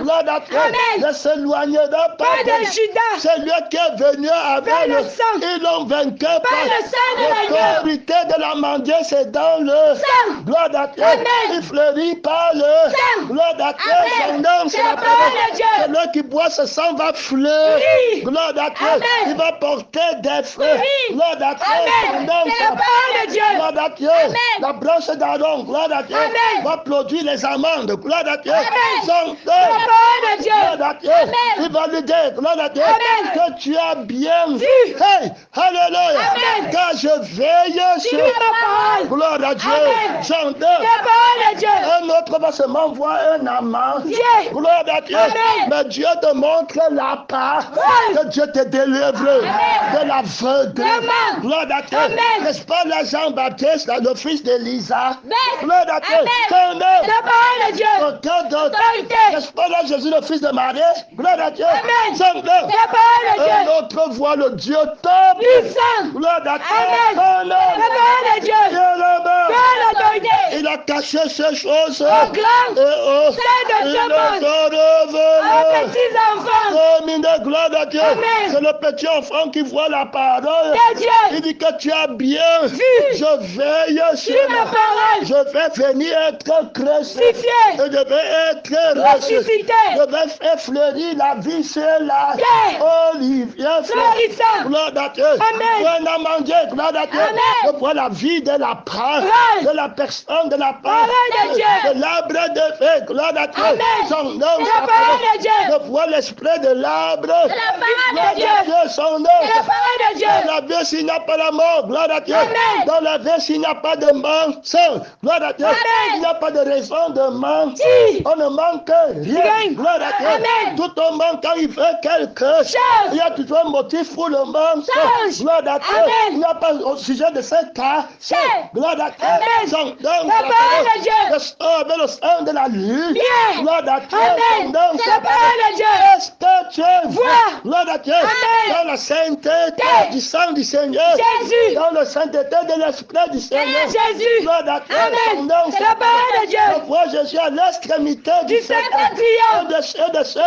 Speaker 1: Gloire à Dieu.
Speaker 2: Amen.
Speaker 1: Ne s'éloignera pas
Speaker 2: de Judas.
Speaker 1: C'est lui qui est venu avec
Speaker 2: le sang.
Speaker 1: Ils l'ont vaincu par
Speaker 2: le sang de l'agneau.
Speaker 1: l'autorité de la mendier, c'est dans le
Speaker 2: sang.
Speaker 1: Gloire à Dieu.
Speaker 2: Amen.
Speaker 1: Il fleurit par le
Speaker 2: sang.
Speaker 1: Gloire à Dieu.
Speaker 2: Amen.
Speaker 1: Son nom, c'est la
Speaker 2: parole de Dieu.
Speaker 1: Celui qui boit ce sang va fleurir.
Speaker 2: Oui.
Speaker 1: Gloire à Dieu.
Speaker 2: Amen.
Speaker 1: Il va porter des fruits.
Speaker 2: Oui.
Speaker 1: Gloire à Dieu. Son
Speaker 2: Amen.
Speaker 1: nom,
Speaker 2: C'est la parole de Dieu.
Speaker 1: Gloire à Dieu.
Speaker 2: Amen.
Speaker 1: La branche d'Aaron, gloire à Dieu,
Speaker 2: Amen.
Speaker 1: va produire les amandes, gloire à Dieu.
Speaker 2: Amen.
Speaker 1: Son nom,
Speaker 2: La parole de Dieu.
Speaker 1: gloire à Dieu.
Speaker 2: Amen.
Speaker 1: Il va lui dire, gloire à Dieu,
Speaker 2: Amen.
Speaker 1: que tu as bien
Speaker 2: vu.
Speaker 1: Hey, alléluia.
Speaker 2: Amen.
Speaker 1: Car je veille sur
Speaker 2: la parole.
Speaker 1: gloire à Dieu.
Speaker 2: Amen.
Speaker 1: Son nom.
Speaker 2: La parole de Dieu.
Speaker 1: Un autre va seulement voir un amant.
Speaker 2: Dieu.
Speaker 1: Gloire à Dieu.
Speaker 2: Amen.
Speaker 1: Mais Dieu te montre la part
Speaker 2: Oui.
Speaker 1: que Dieu te délivre de l'aveugle.
Speaker 2: Amen.
Speaker 1: Gloire à Dieu.
Speaker 2: Amen.
Speaker 1: N'est-ce pas la Jean-Baptiste, le fils d'Élisa?
Speaker 2: Amen.
Speaker 1: Gloire à Dieu.
Speaker 2: Amen.
Speaker 1: Son nom.
Speaker 2: La parole de Dieu.
Speaker 1: Aucun d'autre.
Speaker 2: Autorité.
Speaker 1: N'est-ce pas là Jésus, le fils de Marie? Gloire à Dieu.
Speaker 2: Amen.
Speaker 1: Son nom.
Speaker 2: La parole de
Speaker 1: Un
Speaker 2: Dieu.
Speaker 1: autre voit le Dieu top.
Speaker 2: Puissant.
Speaker 1: Gloire à Dieu.
Speaker 2: Amen.
Speaker 1: Son nom.
Speaker 2: La parole de Dieu.
Speaker 1: Dieu là-bas.
Speaker 2: Par l'autorité.
Speaker 1: Il a caché ces choses.
Speaker 2: Au grand.
Speaker 1: Et au
Speaker 2: Celle de
Speaker 1: il
Speaker 2: ce monde.
Speaker 1: est
Speaker 2: Aux
Speaker 1: revenu.
Speaker 2: petits enfants.
Speaker 1: Oh, mine, gloire à Dieu.
Speaker 2: Amen.
Speaker 1: C'est le petit enfant qui voit la parole.
Speaker 2: De Dieu.
Speaker 1: Il dit que tu as bien
Speaker 2: Vu.
Speaker 1: Je veille sur
Speaker 2: Sur ma parole.
Speaker 1: Je vais venir être chrétien.
Speaker 2: Crucifié.
Speaker 1: Et je vais être
Speaker 2: Ressuscité.
Speaker 1: Je vais faire fleurir la vie sur la
Speaker 2: Terre.
Speaker 1: Olivier.
Speaker 2: Florissant.
Speaker 1: Gloire à Dieu.
Speaker 2: Amen.
Speaker 1: Pour un amandier, gloire à Dieu.
Speaker 2: Amen.
Speaker 1: Je vois la vie de la parole.
Speaker 2: Parole.
Speaker 1: De la personne, de la
Speaker 2: Parole de Dieu.
Speaker 1: de l'arbre de feu. Gloire à Dieu.
Speaker 2: Amen.
Speaker 1: Son nom,
Speaker 2: La
Speaker 1: sa
Speaker 2: parole de Dieu.
Speaker 1: Je vois l'esprit de l'arbre.
Speaker 2: La parole de Dieu.
Speaker 1: Son nom.
Speaker 2: La parole de Dieu. Dieu.
Speaker 1: Dans la vie, s'il n'y a pas la mort, gloire à Dieu.
Speaker 2: Amen.
Speaker 1: Dans la vie, s'il n'y a pas de mensonge, gloire à Dieu.
Speaker 2: Amen.
Speaker 1: Il n'y a pas de raison de mentir.
Speaker 2: Si.
Speaker 1: On ne manque rien.
Speaker 2: Rien.
Speaker 1: Gloire à Dieu.
Speaker 2: Amen.
Speaker 1: Tout au monde, quand il fait quelque chose, il y a toujours un motif pour le mensonge.
Speaker 2: Change.
Speaker 1: Gloire à Dieu.
Speaker 2: Amen.
Speaker 1: Il n'y a pas au sujet de ce cas.
Speaker 2: Change.
Speaker 1: Gloire à Dieu.
Speaker 2: Amen.
Speaker 1: Donc,
Speaker 2: La parole de Dieu.
Speaker 1: avec le sang de la lutte.
Speaker 2: Bien.
Speaker 1: Gloire à Dieu.
Speaker 2: Amen.
Speaker 1: Donc,
Speaker 2: C'est la parole de Dieu.
Speaker 1: est-ce que tu
Speaker 2: Vois.
Speaker 1: gloire à Dieu,
Speaker 2: Amen.
Speaker 1: dans la sainteté du sang du Seigneur,
Speaker 2: Jésus.
Speaker 1: dans la sainteté de l'esprit du Seigneur,
Speaker 2: Jésus.
Speaker 1: gloire à Dieu.
Speaker 2: Amen.
Speaker 1: Donc,
Speaker 2: C'est la parole de Dieu.
Speaker 1: je vois Jésus à l'extrémité du
Speaker 2: septentrion.
Speaker 1: et de ce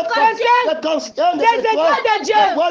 Speaker 1: conscient de
Speaker 2: Des étoiles de Dieu.
Speaker 1: je vois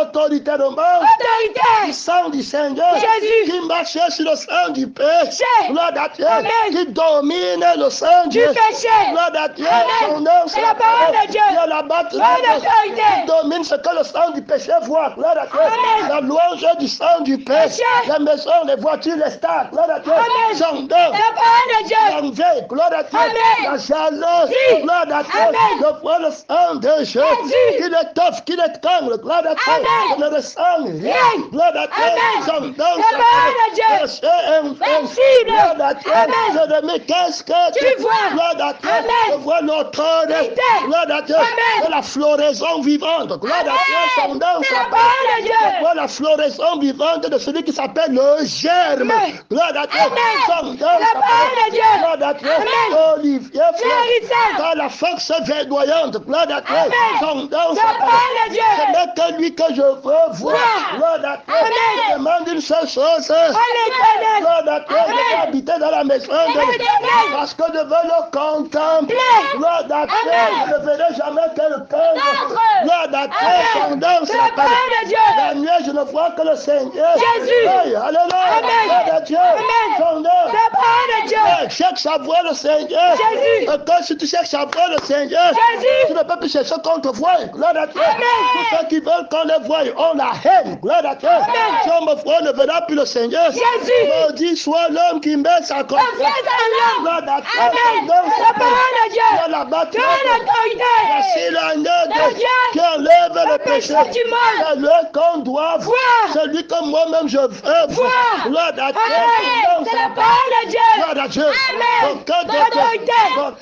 Speaker 1: autoritairement
Speaker 2: Autorité.
Speaker 1: du sang du Seigneur
Speaker 2: Jésus.
Speaker 1: qui marchait sur le sang du péché, gloire à Dieu,
Speaker 2: Amen.
Speaker 1: qui domine le sang
Speaker 2: Du péché.
Speaker 1: gloire à Dieu.
Speaker 2: Amen.
Speaker 1: Son nom,
Speaker 2: C'est la parole de Dieu.
Speaker 1: il y a la bataille
Speaker 2: Bonne autorité.
Speaker 1: qui domine ce que le sang du péché voit, gloire à Dieu.
Speaker 2: Amen.
Speaker 1: La louange du sang du péché,
Speaker 2: Péché.
Speaker 1: les maisons, les voitures, les stars, gloire à Dieu.
Speaker 2: Amen.
Speaker 1: Son nom,
Speaker 2: La parole de Dieu.
Speaker 1: l'envie, gloire à Dieu.
Speaker 2: Amen.
Speaker 1: La chaleur,
Speaker 2: Oui.
Speaker 1: gloire à Dieu.
Speaker 2: Amen.
Speaker 1: Je vois le sang de Jésus
Speaker 2: Jésus.
Speaker 1: qui l'étoffe, qui l'étrangle, gloire à Dieu.
Speaker 2: Amen.
Speaker 1: Je ne ressens rien,
Speaker 2: Rien.
Speaker 1: gloire à Dieu.
Speaker 2: Amen.
Speaker 1: Son nom,
Speaker 2: La parole de Dieu. Invincible.
Speaker 1: gloire à Dieu.
Speaker 2: Amen.
Speaker 1: Je remets qu'est-ce que
Speaker 2: Tu vois.
Speaker 1: gloire à Dieu.
Speaker 2: Amen.
Speaker 1: Je vois notre
Speaker 2: Vérité.
Speaker 1: gloire à Dieu.
Speaker 2: Amen.
Speaker 1: De la floraison vivante, gloire à Dieu. Son nom,
Speaker 2: C'est la
Speaker 1: s'appelle.
Speaker 2: parole de Dieu.
Speaker 1: Je vois la floraison vivante de celui qui s'appelle le germe.
Speaker 2: Amen.
Speaker 1: Gloire à Dieu.
Speaker 2: Amen.
Speaker 1: Son nom,
Speaker 2: La parole de Dieu.
Speaker 1: gloire à Dieu.
Speaker 2: Amen.
Speaker 1: Olivier,
Speaker 2: Florissant.
Speaker 1: par la force verdoyante, gloire à Dieu.
Speaker 2: Amen.
Speaker 1: Son nom,
Speaker 2: La parole de Dieu.
Speaker 1: ce n'est que lui que je veux voir.
Speaker 2: Voir.
Speaker 1: Gloire à Dieu.
Speaker 2: Amen.
Speaker 1: Je demande une seule chose.
Speaker 2: L'éternel.
Speaker 1: Gloire à Dieu. Je vais habiter dans la maison de
Speaker 2: L'éternel.
Speaker 1: parce que je veux le contempler. Gloire à Dieu.
Speaker 2: Amen.
Speaker 1: Je ne verrai jamais quelqu'un.
Speaker 2: Notre.
Speaker 1: Gloire à Dieu.
Speaker 2: Amen.
Speaker 1: Son nom,
Speaker 2: C'est la parole de Dieu.
Speaker 1: la nuit, je ne vois que le Seigneur.
Speaker 2: Jésus.
Speaker 1: Hey, alléluia.
Speaker 2: Amen.
Speaker 1: Gloire à Dieu.
Speaker 2: Amen.
Speaker 1: Son nom.
Speaker 2: C'est la parole de Dieu.
Speaker 1: Cherche à voir le Seigneur.
Speaker 2: Jésus.
Speaker 1: Et quand si tu cherches à voir le Seigneur,
Speaker 2: Jésus.
Speaker 1: tu ne peux plus chercher qu'on te voie. Gloire à Dieu.
Speaker 2: Amen.
Speaker 1: Tous ceux qui veulent qu'on les voie ont la haine. Gloire à Dieu.
Speaker 2: Amen.
Speaker 1: Si on me voit, on ne verra plus le Seigneur.
Speaker 2: Jésus.
Speaker 1: Maudit soit l'homme qui met sa confiance.
Speaker 2: Confiance en l'homme.
Speaker 1: Gloire à Dieu.
Speaker 2: Amen.
Speaker 1: Donc,
Speaker 2: C'est la parole de Dieu.
Speaker 1: dans la bataille.
Speaker 2: Tu as l'autorité.
Speaker 1: Voici l'agneau
Speaker 2: Le Dieu
Speaker 1: qui enlève le péché.
Speaker 2: péché du monde.
Speaker 1: C'est lui qu'on doit voir.
Speaker 2: Voir.
Speaker 1: Celui que moi-même je veux voir.
Speaker 2: Voir.
Speaker 1: Gloire à Dieu.
Speaker 2: Amen. C'est la parole de Dieu.
Speaker 1: Gloire à Dieu.
Speaker 2: Amen.
Speaker 1: Donc, quand
Speaker 2: L'autorité.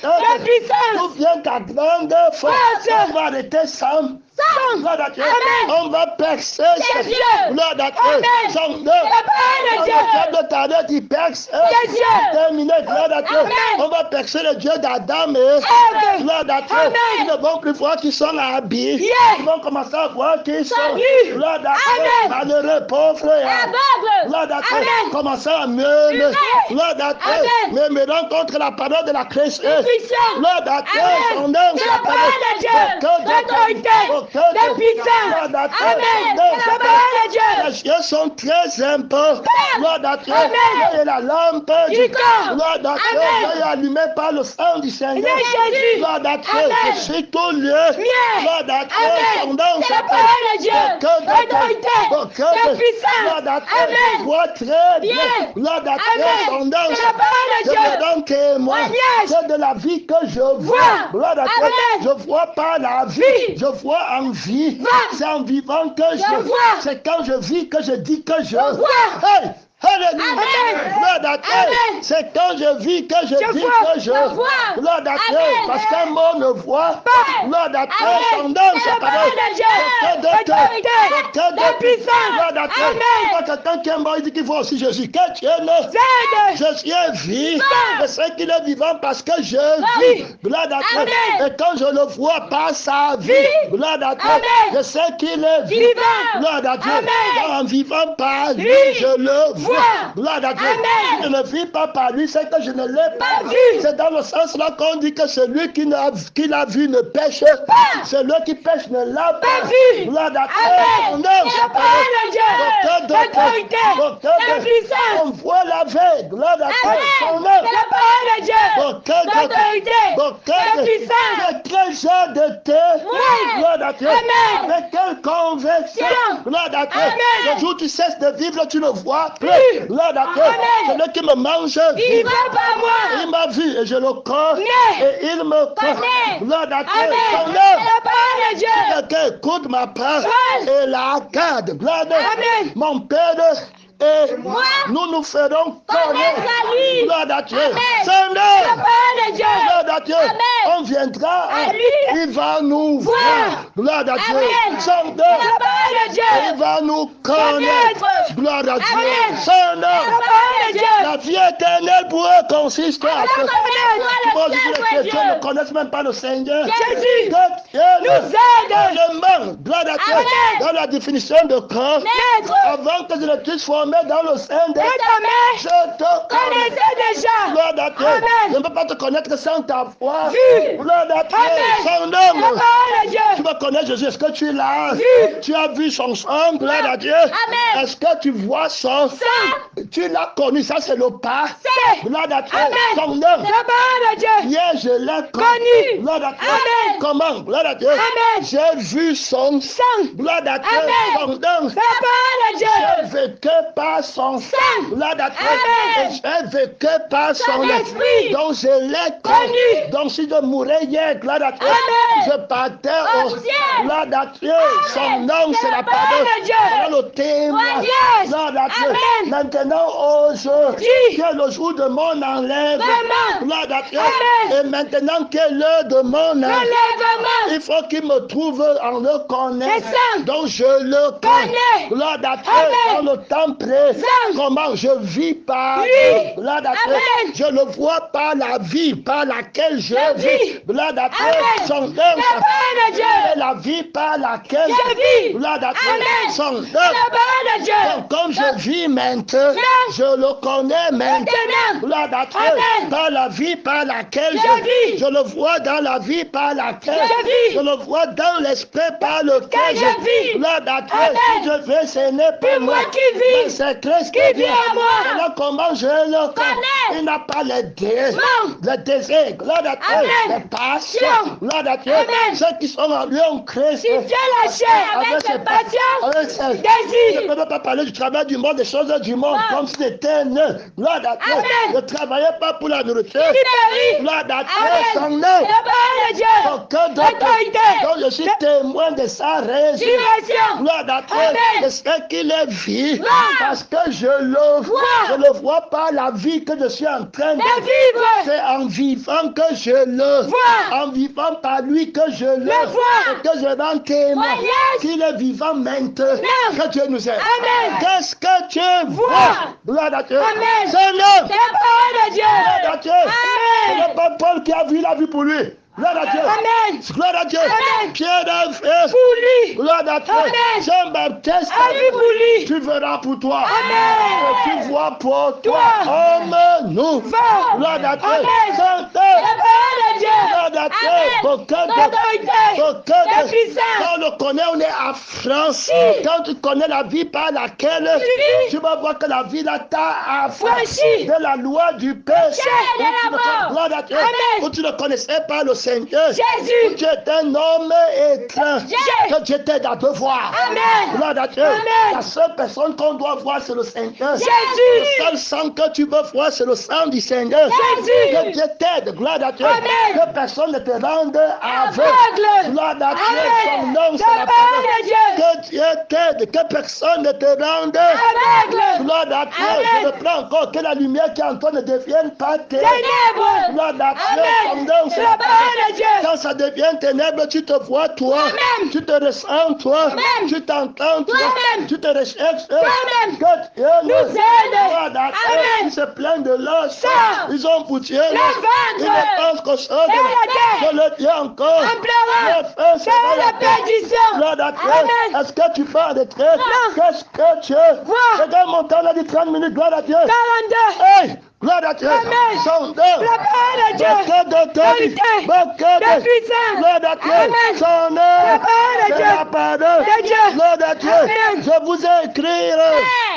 Speaker 2: La puissance.
Speaker 1: d'où vient ta grande force?
Speaker 2: Force.
Speaker 1: On va arrêter sans. Gloire à Dieu.
Speaker 2: Amen.
Speaker 1: On va percer.
Speaker 2: Yes, Dieu.
Speaker 1: Gloire à Dieu.
Speaker 2: Amen.
Speaker 1: Sans deux.
Speaker 2: La parole de Dieu.
Speaker 1: Le Dieu de Tarnet, il perce.
Speaker 2: Yes, Dieu.
Speaker 1: Terminé. Gloire à Dieu.
Speaker 2: Amen.
Speaker 1: On va percer le Dieu d'Adam et
Speaker 2: Ève.
Speaker 1: gloire à Dieu.
Speaker 2: Amen.
Speaker 1: Ils ne vont plus voir qu'ils sont habillés.
Speaker 2: Yes.
Speaker 1: Ils vont commencer à voir qu'ils sont
Speaker 2: nus.
Speaker 1: gloire à Dieu.
Speaker 2: Amen.
Speaker 1: Malheureux, pauvres.
Speaker 2: Aveugle.
Speaker 1: Gloire à Dieu.
Speaker 2: Amen.
Speaker 1: Commencer à murmurer.
Speaker 2: Amen.
Speaker 1: Gloire à Dieu.
Speaker 2: Amen.
Speaker 1: Murmurant contre la parole de la Christ.
Speaker 2: Puissant.
Speaker 1: Gloire à Dieu.
Speaker 2: Amen.
Speaker 1: Son nom,
Speaker 2: C'est la parole de Dieu. L'autorité. La puissance. Amen. C'est la parole de Dieu.
Speaker 1: Les yeux sont très importants. Gloire à Dieu.
Speaker 2: Amen.
Speaker 1: Et la lampe
Speaker 2: Du corps.
Speaker 1: gloire à Dieu.
Speaker 2: Amen.
Speaker 1: Est allumée par le sang du Seigneur.
Speaker 2: De Jésus.
Speaker 1: Gloire à Dieu.
Speaker 2: Amen.
Speaker 1: Je suis tout lieu.
Speaker 2: Bien.
Speaker 1: Gloire à Dieu. Son
Speaker 2: Amen.
Speaker 1: nom
Speaker 2: C'est la parole de Dieu. L'autorité. La puissance.
Speaker 1: Gloire à Dieu.
Speaker 2: Amen.
Speaker 1: Je vois très bien.
Speaker 2: Bien.
Speaker 1: Gloire à Dieu.
Speaker 2: Amen.
Speaker 1: Son nom
Speaker 2: C'est la parole de
Speaker 1: je
Speaker 2: Dieu.
Speaker 1: me donne témoin.
Speaker 2: Témoignage.
Speaker 1: C'est de la vie que je vois.
Speaker 2: Vois.
Speaker 1: Gloire à Dieu.
Speaker 2: Amen.
Speaker 1: Je vois pas la vie.
Speaker 2: Vie.
Speaker 1: Je vois en vie.
Speaker 2: Vois.
Speaker 1: C'est en vivant que je
Speaker 2: vois.
Speaker 1: C'est quand je vis que je dis que je
Speaker 2: vois.
Speaker 1: Hey! Alléluia.
Speaker 2: Amen.
Speaker 1: Gloire à Dieu.
Speaker 2: Amen.
Speaker 1: C'est quand je vis que je dis
Speaker 2: vois.
Speaker 1: que je
Speaker 2: vois.
Speaker 1: Gloire à Dieu.
Speaker 2: Amen.
Speaker 1: Parce qu'un mot ne voit
Speaker 2: Pas.
Speaker 1: Gloire à Dieu.
Speaker 2: Amen.
Speaker 1: Son nom,
Speaker 2: C'est
Speaker 1: c'est
Speaker 2: la parole de Dieu. L'autorité. La puissance.
Speaker 1: Gloire à Dieu.
Speaker 2: Amen.
Speaker 1: Quand quelqu'un qui est mort, il dit qu'il voit aussi Jésus. Que tu es né.
Speaker 2: Zède.
Speaker 1: Je suis vivant. Je sais qu'il est vivant parce que je
Speaker 2: Oui.
Speaker 1: vis. Gloire à Dieu.
Speaker 2: Amen.
Speaker 1: Et quand je le vois par sa vie,
Speaker 2: Oui.
Speaker 1: gloire à Dieu.
Speaker 2: Amen.
Speaker 1: Je sais qu'il est
Speaker 2: Vivant.
Speaker 1: vivant. Gloire à Dieu.
Speaker 2: Amen.
Speaker 1: En vivant par lui,
Speaker 2: Oui.
Speaker 1: je le vois.
Speaker 2: Vois.
Speaker 1: Gloire à Dieu.
Speaker 2: Amen.
Speaker 1: Je ne vis pas par lui, c'est que je ne l'ai pas
Speaker 2: Pas vu.
Speaker 1: C'est dans le sens là qu'on dit que celui qui l'a vu ne pêche pas. Celui qui pêche ne l'a pas
Speaker 2: vu.
Speaker 1: Gloire à Dieu.
Speaker 2: Amen. C'est la parole de Dieu. L'autorité. La puissance.
Speaker 1: On voit la veille. Gloire à Dieu.
Speaker 2: Amen.
Speaker 1: Son nom.
Speaker 2: C'est la parole de Dieu. L'autorité. La puissance.
Speaker 1: Mais quel genre de thé?
Speaker 2: Oui.
Speaker 1: Gloire à Dieu.
Speaker 2: Amen.
Speaker 1: Mais quelle conviction?
Speaker 2: Tiens.
Speaker 1: Gloire à Dieu.
Speaker 2: Amen.
Speaker 1: Le jour où tu cesses de vivre, tu ne vois plus. Dieu. Gloire à Dieu. Celui qui me mange,
Speaker 2: il va par moi.
Speaker 1: il m'a vu et je le connais. Et il me connaît. Gloire à Dieu.
Speaker 2: Amen. La parole de Dieu.
Speaker 1: Quelqu'un écoute ma parole et la garde. Gloire à Dieu. Mon Père, et nous nous ferons connaître. Gloire à Dieu. Seigneur, gloire à Dieu. On viendra, il va nous voir. Gloire à Dieu. Seigneur, il va nous connaître. Gloire à Dieu. Seigneur, la vie éternelle pour eux consiste à ce que les chrétiens ne connaissent même pas le Seigneur.
Speaker 2: Jésus
Speaker 1: nous aide. Gloire à Dieu. Dans la définition de corps, avant que je ne puisse former dans le sein de je te connais déjà. Gloire à Dieu. Je ne peux pas te connaître sans ta voix. Gloire à Dieu. Son nom. Tu vas connaître Jésus. Est-ce que tu l'as? Tu as vu son sang. Gloire à Dieu. Est-ce que tu vois son sang? Tu l'as connu. Ça, c'est le pas. Gloire à Dieu. Son nom. Hier, je l'ai connu. Gloire à Dieu. Comment? Gloire à Dieu. J'ai vu son sang. Gloire à Dieu. Son nom. J'ai vécu par son sang. Gloire à Dieu. J'ai vécu par son esprit. Donc, je l'ai connu. Donc, si je mourais hier, gloire à Dieu, je partais au ciel. Gloire à Dieu. Son nom, c'est la parole. Voilà le thème. Gloire à Dieu. Maintenant, aujourd'hui, que le jour de mon enlèvement. Gloire à Dieu. Et maintenant, que l'heure de mon enlèvement, il faut qu'il me trouve en le connaissant. Donc, je le connais. Gloire à Dieu. Dans le temps présent, comment je vis par gloire à Dieu. Je le vois par la vie par laquelle je vis. Gloire à Dieu. Son nom, c'est la vie par laquelle je vis. Gloire à Dieu. Son nom. Donc, comme je vis maintenant, je le connais maintenant. Gloire à Dieu. Par la vie par laquelle je vis. Je le vois dans la vie par laquelle je vis. Je le vois dans l'esprit par lequel je vis. Gloire à Dieu. Si je veux, ce n'est pas moi qui vis. C'est Christ qui vit en moi. Alors comment je le connais? Il n'a pas les désirs, gloire à Dieu, les passions, gloire à Dieu. Ceux qui sont en lui en Christ. Si Dieu la chair avec ses passions, désirs. Je ne peux pas parler du travail du monde, des choses du monde, comme si c'était neuf. Gloire à Dieu. Je ne travaillais pas pour la nourriture. Gloire à Dieu. Son nom. Aucun d'autre. Donc je suis témoin de sa résurrection. Gloire à Dieu. De ce qu'il est vie. Parce que je le vois. Je le vois par la vie que je suis en train de vivre. C'est en vivant que je le vois. En vivant par lui que je le vois. Et que je rends témoin qu'il est vivant maintenant. Que Dieu nous aide. Qu'est-ce que tu vois? Gloire à Dieu. C'est l'homme. C'est la parole de Dieu. Gloire à Dieu. Ce n'est pas Paul qui a vu la vie pour lui. Gloire à Dieu. Amen. Gloire à Dieu. Amen. Pierre a fait pour lui. Gloire à Dieu. Jean-Baptiste a vu pour lui. Tu verras pour toi. Amen. Tu vois pour toi. Homme, nous. Gloire à Dieu. Sainte. Gloire à Dieu. Quand on le connaît, on est à France. Quand tu connais la vie par laquelle tu vas voir que la vie là t'a affranchi de la loi du péché. Gloire à Dieu. Où tu ne connaissais pas le Seigneur. Jésus. Tu es un homme étranger. Que Dieu t'aide à te voir. Amen. Gloire à Dieu. Amen. La seule personne qu'on doit voir, c'est le Seigneur. Jésus. Le seul sang que tu veux voir, c'est le sang du Seigneur. Jésus. Que Dieu t'aide. Gloire à Dieu. Amen. Que personne ne te rende aveugle. Gloire à Dieu. Son nom, c'est la parole de Dieu. Que Dieu t'aide. Que personne ne te rende aveugle. Gloire à Dieu. Je reprends encore. Que la lumière qui est en toi ne devienne pas ténèbres. Gloire à Dieu. Son nom, c'est la parole. Quand ça devient ténèbres, tu te vois toi, tu te ressens toi, tu t'entends toi, tu te recherches. Que Dieu nous aide. Ils se plaignent de leur sang. Ils ont pour Dieu. Ils ne pensent qu'aux choses de la terre. Je le dis encore. C'est la perdition. Est-ce que tu vas en retraite? Qu'est-ce que tu vois? Regarde mon temps, on a dit 30 minutes. Gloire à Dieu. 42. Hey! Gloire à Dieu. Son nom. La parole de Dieu. Beaucoup d'autorité. Beaucoup de puissance. Gloire à Dieu. Son nom. La parole de Dieu. La parole de Dieu. Gloire à Dieu. Je vous ai écrit.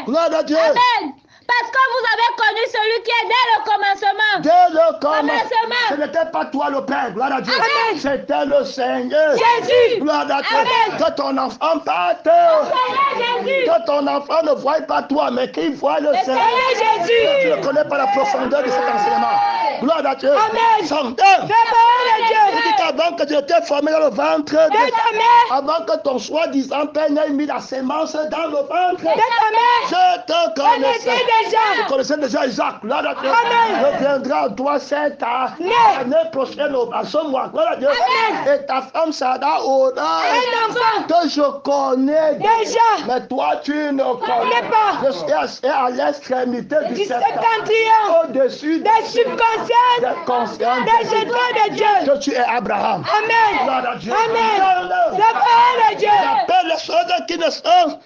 Speaker 1: Gloire à Dieu. Amen.
Speaker 2: Parce que vous avez connu celui qui est dès le commencement.
Speaker 1: Dès le commencement. Ce n'était pas toi le Père. Gloire à Dieu. C'était le Seigneur. Jésus. Gloire à Dieu. Que ton enfant parte. Que Que ton enfant ne voie pas toi, mais qu'il voie le Seigneur.
Speaker 2: Jésus.
Speaker 1: Tu ne connais pas la profondeur de cet enseignement. Gloire à Dieu.
Speaker 2: Amen.
Speaker 1: Son
Speaker 2: Fais parole de Dieu.
Speaker 1: Il dit qu'avant que tu étais formé dans le ventre,
Speaker 2: De ta mère.
Speaker 1: avant que ton soi-disant père n'ait mis la sémence dans le ventre,
Speaker 2: De ta mère.
Speaker 1: je te connaissais.
Speaker 2: déjà.
Speaker 1: Tu connaissais déjà Isaac. Gloire à Dieu.
Speaker 2: Amen.
Speaker 1: Reviendra en toi cette année prochaine à ce mois. Gloire à Dieu.
Speaker 2: Amen.
Speaker 1: Et ta femme Sada aura
Speaker 2: Un enfant.
Speaker 1: que je connais
Speaker 2: Déjà.
Speaker 1: mais toi tu ne connais
Speaker 2: pas.
Speaker 1: Je suis à l'extrémité du
Speaker 2: Du
Speaker 1: septentrion,
Speaker 2: septentrion.
Speaker 1: au-dessus
Speaker 2: Des subconscients.
Speaker 1: des consciences
Speaker 2: Des étoiles de Dieu.
Speaker 1: que tu es Abraham.
Speaker 2: Amen.
Speaker 1: Gloire à Dieu.
Speaker 2: Amen. Fais parole de Dieu.
Speaker 1: J'appelle les choses qui ne sont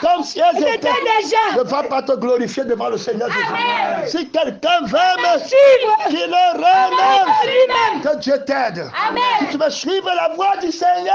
Speaker 1: comme si elles
Speaker 2: C'était
Speaker 1: étaient.
Speaker 2: déjà.
Speaker 1: Ne va pas te glorifier devant le Seigneur
Speaker 2: Amen.
Speaker 1: Jésus. Si quelqu'un veut me
Speaker 2: Suivre.
Speaker 1: qu'il le remercie.
Speaker 2: Lui-même.
Speaker 1: Que Dieu t'aide.
Speaker 2: Amen.
Speaker 1: Si tu veux suivre la voie du Seigneur,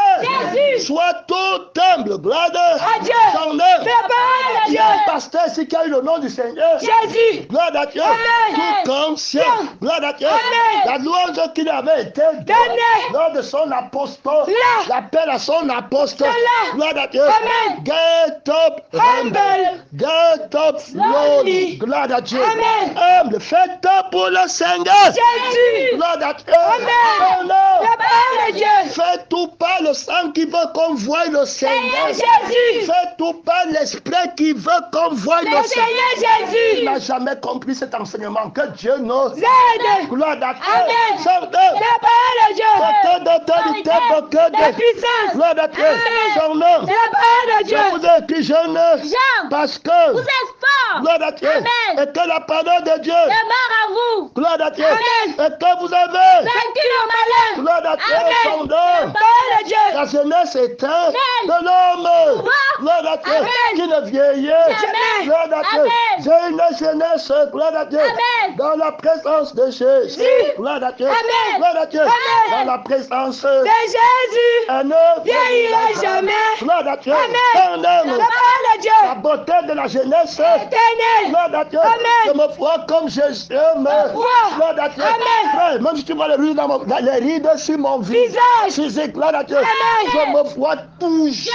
Speaker 2: Jésus.
Speaker 1: sois tout humble. Gloire
Speaker 2: À Dieu.
Speaker 1: son œuvre.
Speaker 2: Fais parole de
Speaker 1: Il y a un
Speaker 2: Dieu.
Speaker 1: pasteur ici qui a eu le nom du Seigneur.
Speaker 2: Jésus.
Speaker 1: Gloire à Dieu.
Speaker 2: Amen.
Speaker 1: Tout conscient. Gloire à Dieu.
Speaker 2: Amen.
Speaker 1: La louange qu'il avait été
Speaker 2: Donnée.
Speaker 1: lors de son apostolat.
Speaker 2: Là.
Speaker 1: L'appel à son apostolat.
Speaker 2: Là.
Speaker 1: Gloire à Dieu.
Speaker 2: Amen.
Speaker 1: Get up humble.
Speaker 2: Humble.
Speaker 1: Get up lowly.
Speaker 2: Lowly.
Speaker 1: Gloire à Dieu.
Speaker 2: Amen.
Speaker 1: Humble. Faites up pour le Seigneur.
Speaker 2: Jésus.
Speaker 1: Gloire à Dieu.
Speaker 2: Amen.
Speaker 1: Non.
Speaker 2: Fais parole de Dieu.
Speaker 1: Fais tout pas le sang qui veut qu'on voie le Seigneur.
Speaker 2: Jésus.
Speaker 1: Fais tout pas l'esprit qui veut qu'on voie le
Speaker 2: Le
Speaker 1: Seigneur.
Speaker 2: Seigneur
Speaker 1: Il
Speaker 2: Jésus.
Speaker 1: n'a jamais compris cet enseignement. Que Dieu nous
Speaker 2: Aide.
Speaker 1: gloire à Dieu.
Speaker 2: Amen.
Speaker 1: Son
Speaker 2: Fais parole de Dieu.
Speaker 1: beaucoup d'autorité, beaucoup
Speaker 2: De
Speaker 1: de
Speaker 2: puissance.
Speaker 1: gloire à Dieu.
Speaker 2: Amen.
Speaker 1: Son nom.
Speaker 2: Fais parole de
Speaker 1: Je
Speaker 2: Dieu.
Speaker 1: vous ai écrit jeune
Speaker 2: Jean.
Speaker 1: parce que
Speaker 2: Vous êtes fort.
Speaker 1: gloire à Dieu.
Speaker 2: Amen.
Speaker 1: Et que la parole de Dieu.
Speaker 2: Demeure à vous.
Speaker 1: Gloire à Dieu.
Speaker 2: Amen.
Speaker 1: Et que vous avez
Speaker 2: Vaincu le malin.
Speaker 1: gloire à Dieu.
Speaker 2: Amen.
Speaker 1: Son nom.
Speaker 2: Parole de Dieu.
Speaker 1: La jeunesse est un
Speaker 2: Amen.
Speaker 1: de l'homme.
Speaker 2: Gloire.
Speaker 1: Gloire à Dieu.
Speaker 2: Amen.
Speaker 1: Qui ne vieillit.
Speaker 2: Jamais.
Speaker 1: Gloire à Dieu.
Speaker 2: Amen.
Speaker 1: J'ai une jeunesse. Gloire à Dieu.
Speaker 2: Amen.
Speaker 1: Dans la présence de Jésus.
Speaker 2: Oui.
Speaker 1: Gloire à Dieu.
Speaker 2: Amen.
Speaker 1: Gloire à Dieu.
Speaker 2: Amen.
Speaker 1: Dans la présence
Speaker 2: De Jésus.
Speaker 1: un homme.
Speaker 2: Vieillira jamais.
Speaker 1: Gloire à Dieu.
Speaker 2: Amen.
Speaker 1: Un homme.
Speaker 2: La parole de
Speaker 1: La
Speaker 2: Dieu.
Speaker 1: beauté de la jeunesse.
Speaker 2: Éternel.
Speaker 1: Gloire à Dieu.
Speaker 2: Amen.
Speaker 1: Je me vois comme Jésus me.
Speaker 2: Vois.
Speaker 1: Gloire à Dieu.
Speaker 2: Amen.
Speaker 1: Frère, même si tu vois les rides, les rides sur mon visage.
Speaker 2: Visage.
Speaker 1: Physique, gloire à Dieu.
Speaker 2: Amen.
Speaker 1: Je me vois touché.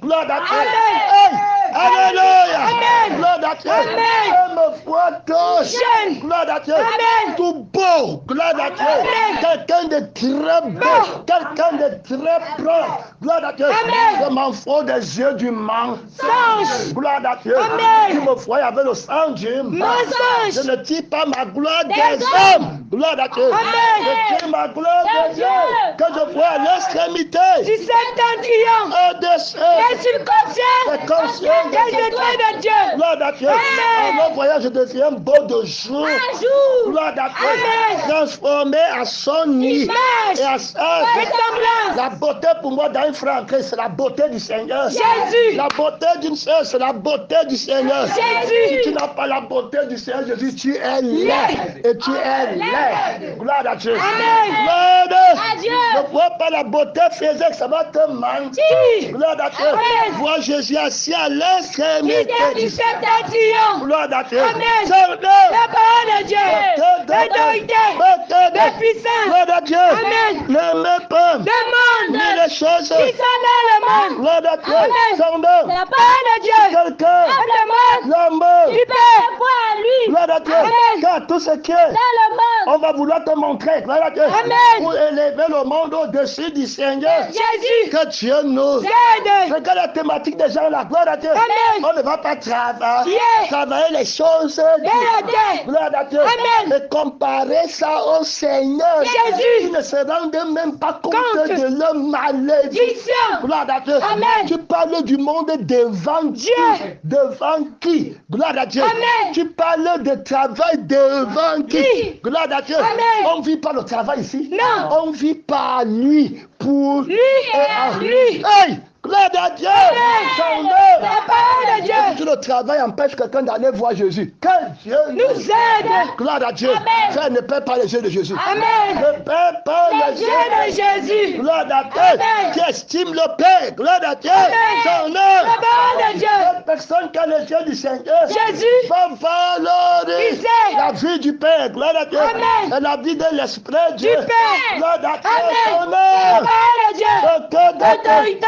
Speaker 1: Gloire à Dieu.
Speaker 2: Amen.
Speaker 1: Hey. Alléluia.
Speaker 2: Amen.
Speaker 1: Gloire à Dieu.
Speaker 2: Amen.
Speaker 1: Je me vois touché.
Speaker 2: Jeune.
Speaker 1: Gloire à Dieu.
Speaker 2: Amen.
Speaker 1: Tout beau. Gloire à Dieu.
Speaker 2: Amen.
Speaker 1: Quelqu'un de très beau.
Speaker 2: Bon.
Speaker 1: Quelqu'un de très propre. Gloire à Dieu.
Speaker 2: Amen.
Speaker 1: Je m'en fous des yeux du mensonge.
Speaker 2: Songe.
Speaker 1: Gloire à Dieu.
Speaker 2: Amen.
Speaker 1: Tu me vois avec le sang du
Speaker 2: Mensonge.
Speaker 1: Je ne tire pas ma gloire des
Speaker 2: Des
Speaker 1: hommes. Gloire à Dieu.
Speaker 2: Amen.
Speaker 1: Je tire ma gloire
Speaker 2: Des
Speaker 1: de Dieu.
Speaker 2: Dieu.
Speaker 1: Que je vois à l'extrémité.
Speaker 2: Du septentrion.
Speaker 1: Au-dessus.
Speaker 2: Des subconscients.
Speaker 1: Des consciences.
Speaker 2: Des étoiles de Dieu.
Speaker 1: Gloire à Dieu.
Speaker 2: Amen.
Speaker 1: En voyage, je deviens beau de jour.
Speaker 2: Un jour.
Speaker 1: Gloire à Dieu.
Speaker 2: Amen.
Speaker 1: Transformé à son nid.
Speaker 2: Image.
Speaker 1: Et à sa
Speaker 2: Ressemblance.
Speaker 1: la beauté pour moi d'un frère en Christ, c'est la beauté du Seigneur.
Speaker 2: Jésus.
Speaker 1: La beauté d'une sœur, c'est la beauté du Seigneur.
Speaker 2: Jésus.
Speaker 1: Si tu n'as pas la beauté du Seigneur Jésus, tu es laid. Et tu es laid. Gloire à Dieu.
Speaker 2: Amen.
Speaker 1: Gloire
Speaker 2: À Dieu.
Speaker 1: ne vois pas la beauté physique, ça va te mentir.
Speaker 2: Si.
Speaker 1: Gloire à Dieu.
Speaker 2: Amen.
Speaker 1: Vois Jésus assis à l'extrémité
Speaker 2: Leader du septentrion.
Speaker 1: Gloire à Dieu.
Speaker 2: Amen.
Speaker 1: Seigneur.
Speaker 2: La parole de Dieu. L'autorité. De puissance.
Speaker 1: Gloire à Dieu.
Speaker 2: Amen.
Speaker 1: N'aimez pas
Speaker 2: Demande.
Speaker 1: ni les choses.
Speaker 2: Qui sont dans le monde.
Speaker 1: Gloire à Dieu.
Speaker 2: Amen.
Speaker 1: Seigneur.
Speaker 2: La parole de Dieu.
Speaker 1: Quelqu'un.
Speaker 2: Le monde.
Speaker 1: L'amour.
Speaker 2: Tu peux voir à lui.
Speaker 1: Gloire à Dieu.
Speaker 2: Amen.
Speaker 1: Car tout ce qui est,
Speaker 2: Dans le monde.
Speaker 1: on va vouloir te montrer. Gloire à Dieu.
Speaker 2: Amen.
Speaker 1: Pour élever le monde au-dessus du Seigneur.
Speaker 2: Jésus.
Speaker 1: Que Dieu nous
Speaker 2: Aide.
Speaker 1: regarde la thématique des gens là. Gloire à Dieu.
Speaker 2: Amen.
Speaker 1: On ne va pas travailler.
Speaker 2: Yeah.
Speaker 1: Travailler les choses.
Speaker 2: De la terre.
Speaker 1: Gloire à Dieu.
Speaker 2: Amen.
Speaker 1: Et comparer ça au Seigneur.
Speaker 2: Jésus.
Speaker 1: Ils ne se rendent même pas compte
Speaker 2: Compte.
Speaker 1: de leur malédiction.
Speaker 2: Diction.
Speaker 1: Gloire à Dieu.
Speaker 2: Amen.
Speaker 1: Tu parles du monde devant
Speaker 2: Dieu.
Speaker 1: qui? Devant qui? Gloire à Dieu.
Speaker 2: Amen.
Speaker 1: Tu parles de travail devant qui?
Speaker 2: Qui?
Speaker 1: Gloire à Dieu.
Speaker 2: Amen.
Speaker 1: On ne vit pas le travail ici.
Speaker 2: Non.
Speaker 1: On vit par lui. Pour
Speaker 2: Lui et à lui.
Speaker 1: Hey! Gloire à Dieu. Son œuvre.
Speaker 2: La parole de Dieu.
Speaker 1: Si le travail empêche quelqu'un d'aller voir Jésus, que Dieu
Speaker 2: Nous aide.
Speaker 1: Gloire à Dieu.
Speaker 2: Amen.
Speaker 1: Frère, ne perds pas les yeux de Jésus.
Speaker 2: Amen.
Speaker 1: Ne perds pas les
Speaker 2: Dieu de Jésus.
Speaker 1: Gloire à Dieu.
Speaker 2: Amen.
Speaker 1: Qui estime le Père. Gloire à Dieu.
Speaker 2: Amen.
Speaker 1: Son
Speaker 2: La
Speaker 1: œuvre.
Speaker 2: parole de Dieu.
Speaker 1: Cette personne qui a les yeux du Seigneur
Speaker 2: Jésus
Speaker 1: va valoriser
Speaker 2: disait
Speaker 1: la vie du Père. Gloire à Dieu.
Speaker 2: Amen.
Speaker 1: Et la vie de l'Esprit de Dieu.
Speaker 2: Père.
Speaker 1: Gloire à Dieu.
Speaker 2: Amen.
Speaker 1: Son
Speaker 2: La
Speaker 1: œuvre.
Speaker 2: parole de Dieu, l'autorité,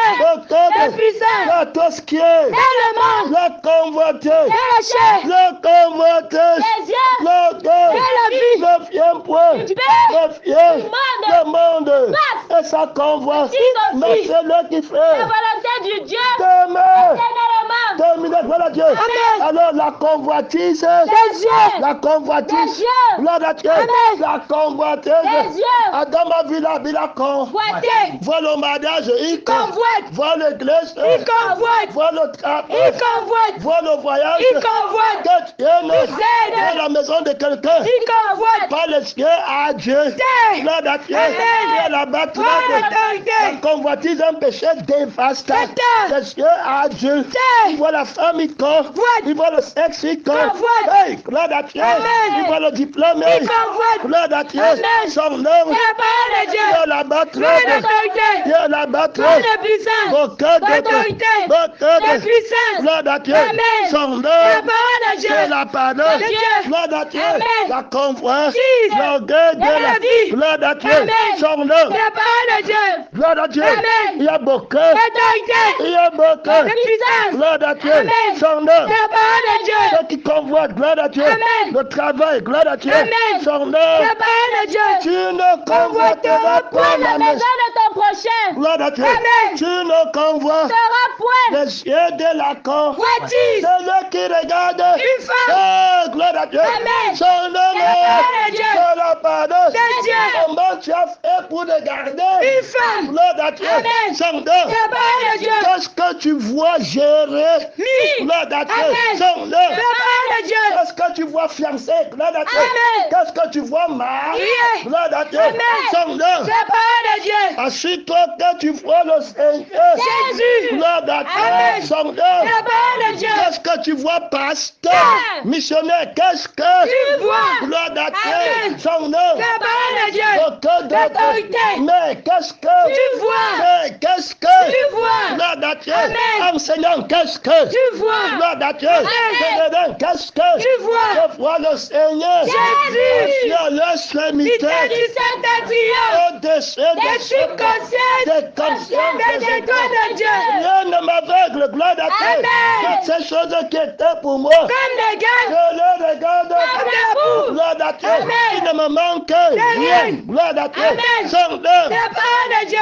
Speaker 2: la puissance,
Speaker 1: Tout ce qui est
Speaker 2: et le monde,
Speaker 1: le convoité,
Speaker 2: et la chair,
Speaker 1: le convoité,
Speaker 2: les yeux,
Speaker 1: le cœur,
Speaker 2: et la vie,
Speaker 1: le fième point,
Speaker 2: du Père,
Speaker 1: le fième,
Speaker 2: du
Speaker 1: le monde,
Speaker 2: passe,
Speaker 1: et sa convoite.
Speaker 2: ainsi
Speaker 1: Mais
Speaker 2: qu'aussi
Speaker 1: c'est le qui fait.
Speaker 2: la volonté du Dieu,
Speaker 1: Demain,
Speaker 2: éternellement,
Speaker 1: terminé, voilà Dieu.
Speaker 2: Amen.
Speaker 1: Alors la convoitise,
Speaker 2: des yeux,
Speaker 1: la convoitise,
Speaker 2: des yeux,
Speaker 1: gloire à Dieu,
Speaker 2: Amen.
Speaker 1: la convoitise.
Speaker 2: des yeux,
Speaker 1: Adam a vu la convoite.
Speaker 2: voité,
Speaker 1: Voilà le mariage, il
Speaker 2: convoite,
Speaker 1: voilà l'église,
Speaker 2: il convoite,
Speaker 1: voilà le
Speaker 2: il
Speaker 1: travail,
Speaker 2: convoite,
Speaker 1: voilà le voyage,
Speaker 2: il convoite,
Speaker 1: que tu es né
Speaker 2: aide.
Speaker 1: dans la maison de quelqu'un.
Speaker 2: il convoite,
Speaker 1: Par les cieux à Dieu.
Speaker 2: Terre.
Speaker 1: Gloire à Dieu.
Speaker 2: Amen.
Speaker 1: Et la bâtiment
Speaker 2: Voilà
Speaker 1: la
Speaker 2: l'autorité,
Speaker 1: convoitise un péché dévastateur.
Speaker 2: Satan.
Speaker 1: Les cieux à Dieu.
Speaker 2: Terre.
Speaker 1: Il voit la femme, il convoite. Il voit le sexe, il convoite.
Speaker 2: Convoite.
Speaker 1: Hey, gloire à Dieu.
Speaker 2: Amen.
Speaker 1: Il voit le diplôme.
Speaker 2: il convoite,
Speaker 1: Gloire à Dieu.
Speaker 2: Amen.
Speaker 1: Son nom.
Speaker 2: la parole de Dieu,
Speaker 1: Dieu la bâtiment.
Speaker 2: l'autorité,
Speaker 1: Dieu la bâtiment.
Speaker 2: la puissance, l'autorité, la puissance,
Speaker 1: Gloire à Dieu.
Speaker 2: Amen.
Speaker 1: Son nom.
Speaker 2: la parole de Dieu,
Speaker 1: C'est la parole.
Speaker 2: de Dieu.
Speaker 1: Gloire à Dieu.
Speaker 2: Amen.
Speaker 1: La convoite.
Speaker 2: Jesus.
Speaker 1: L'orgueil de
Speaker 2: Et la vie.
Speaker 1: Gloire à Dieu.
Speaker 2: Amen.
Speaker 1: Son nom.
Speaker 2: la parole de Dieu,
Speaker 1: Gloire à Dieu.
Speaker 2: Amen.
Speaker 1: Il y a beaucoup.
Speaker 2: l'autorité,
Speaker 1: Il y a beaucoup.
Speaker 2: la puissance,
Speaker 1: Gloire à Dieu.
Speaker 2: Amen.
Speaker 1: Son nom.
Speaker 2: la parole de Dieu,
Speaker 1: Ceux qui convoitent, gloire à Dieu.
Speaker 2: Amen.
Speaker 1: Le travail, gloire à Dieu.
Speaker 2: Amen.
Speaker 1: Son nom.
Speaker 2: la parole de Dieu,
Speaker 1: Tu ne convoiteras
Speaker 2: pour
Speaker 1: pas
Speaker 2: la
Speaker 1: la
Speaker 2: maison
Speaker 1: maison.
Speaker 2: de ton prochain,
Speaker 1: Gloire à Dieu.
Speaker 2: Amen.
Speaker 1: Tu ne convoiteras
Speaker 2: t'auras point,
Speaker 1: les yeux de la con.
Speaker 2: voiture,
Speaker 1: Celui qui regarde.
Speaker 2: une femme,
Speaker 1: Oh, gloire à Dieu.
Speaker 2: Amen.
Speaker 1: Son nom
Speaker 2: La parole de Dieu.
Speaker 1: c'est la parole.
Speaker 2: De Dieu.
Speaker 1: Comment tu as fait pour regarder?
Speaker 2: une femme,
Speaker 1: Gloire à Dieu.
Speaker 2: Amen.
Speaker 1: Son nom.
Speaker 2: la parole de Dieu,
Speaker 1: Qu'est-ce que tu vois gérer?
Speaker 2: mi,
Speaker 1: Gloire à Dieu.
Speaker 2: Amen.
Speaker 1: Son nom.
Speaker 2: la parole de Dieu,
Speaker 1: Qu'est-ce que tu vois fiancé? Gloire à Dieu.
Speaker 2: Amen.
Speaker 1: Qu'est-ce que tu vois marié?
Speaker 2: Oui.
Speaker 1: Gloire à Dieu.
Speaker 2: Amen.
Speaker 1: Son nom.
Speaker 2: la parole de Dieu,
Speaker 1: Assure-toi que tu vois le Seigneur.
Speaker 2: Jésus.
Speaker 1: Gloire à Dieu.
Speaker 2: Amen.
Speaker 1: Son nom.
Speaker 2: la parole de Dieu,
Speaker 1: Qu'est-ce que tu vois, pasteur?
Speaker 2: Amen.
Speaker 1: Missionnaire, qu'est-ce que
Speaker 2: tu vois,
Speaker 1: gloire à Dieu.
Speaker 2: Amen.
Speaker 1: Son nom.
Speaker 2: la parole de Dieu,
Speaker 1: Docteur
Speaker 2: l'autorité,
Speaker 1: mais qu'est-ce que
Speaker 2: tu vois,
Speaker 1: mais qu'est-ce que
Speaker 2: tu vois,
Speaker 1: gloire à Dieu.
Speaker 2: Amen.
Speaker 1: Enseignant, qu'est-ce que
Speaker 2: tu vois,
Speaker 1: gloire à Dieu.
Speaker 2: Amen.
Speaker 1: Général, qu'est-ce que
Speaker 2: tu vois,
Speaker 1: je vois le Seigneur
Speaker 2: Jésus,
Speaker 1: sur le cimetière
Speaker 2: du Saint-Triomphe,
Speaker 1: au-dessus
Speaker 2: des
Speaker 1: de
Speaker 2: subconscients,
Speaker 1: des consciences
Speaker 2: des étoiles de Dieu,
Speaker 1: rien ne m'aveugle, gloire à Dieu.
Speaker 2: Amen.
Speaker 1: Toutes ces choses qui étaient pour moi,
Speaker 2: comme des
Speaker 1: je
Speaker 2: gars,
Speaker 1: les regarde,
Speaker 2: comme des bouts,
Speaker 1: gloire à Dieu.
Speaker 2: Amen.
Speaker 1: Il ne me manque rien, gloire à Dieu.
Speaker 2: Amen.
Speaker 1: Son nom,
Speaker 2: la parole de Dieu,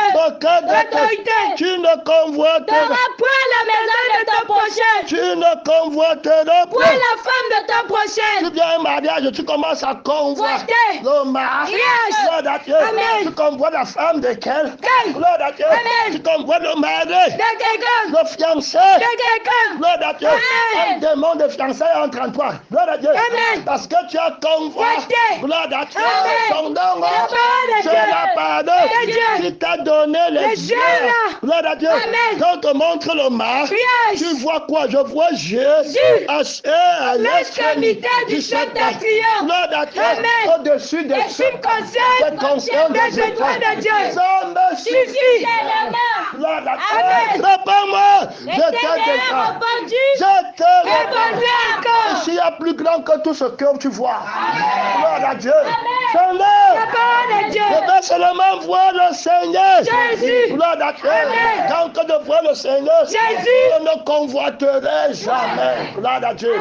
Speaker 2: l'autorité,
Speaker 1: tu ne convoiteras,
Speaker 2: t'auras point la maison de ton prochain,
Speaker 1: tu ne convoiteras
Speaker 2: point
Speaker 1: pas.
Speaker 2: la femme de ton
Speaker 1: Tu
Speaker 2: prochain,
Speaker 1: viens à un mariage, tu commences à convoiter
Speaker 2: Voiter.
Speaker 1: le mari.
Speaker 2: Yes.
Speaker 1: Gloire à Dieu.
Speaker 2: Amen.
Speaker 1: Tu convoites la femme de quelqu'un.
Speaker 2: Quel?
Speaker 1: Gloire à Dieu.
Speaker 2: Amen.
Speaker 1: Tu convoites le mari,
Speaker 2: de quelqu'un,
Speaker 1: le fiancé.
Speaker 2: de quelqu'un,
Speaker 1: Gloire à Dieu.
Speaker 2: Amen.
Speaker 1: Un démon de fiançailles entre en toi. Gloire à Dieu.
Speaker 2: Amen.
Speaker 1: Parce que tu as convoité.
Speaker 2: Voiter.
Speaker 1: Gloire à Dieu.
Speaker 2: Amen.
Speaker 1: Son nom,
Speaker 2: La parole de
Speaker 1: c'est
Speaker 2: Dieu.
Speaker 1: la parole
Speaker 2: De Dieu.
Speaker 1: qui t'a donné les
Speaker 2: Les
Speaker 1: yeux.
Speaker 2: yeux, là.
Speaker 1: Gloire à Dieu.
Speaker 2: Amen.
Speaker 1: Quand on te montre le mari,
Speaker 2: Yes.
Speaker 1: tu vois quoi? Je vois Jésus assis à
Speaker 2: l'extrémité du Saint-Triomphe,
Speaker 1: Gloire à Dieu.
Speaker 2: Amen.
Speaker 1: Au-dessus des
Speaker 2: des subconscients,
Speaker 1: des consciences
Speaker 2: des étoiles de Dieu,
Speaker 1: Ça me
Speaker 2: suffit,
Speaker 1: suffit.
Speaker 2: tellement,
Speaker 1: Gloire à
Speaker 2: Amen.
Speaker 1: Dieu. Réponds-moi. Je
Speaker 2: l'éternel
Speaker 1: t'ai
Speaker 2: a répondu,
Speaker 1: Je t'ai
Speaker 2: répondez encore,
Speaker 1: S'il y a plus grand que tout ce que tu vois. Gloire à Dieu. Son
Speaker 2: la
Speaker 1: nom.
Speaker 2: parole de Dieu,
Speaker 1: Je vais seulement voir le Seigneur.
Speaker 2: Jésus,
Speaker 1: Gloire à Dieu.
Speaker 2: Amen.
Speaker 1: Quand que de voir le Seigneur,
Speaker 2: Jésus,
Speaker 1: je ne convoiterai jamais. Gloire à Dieu.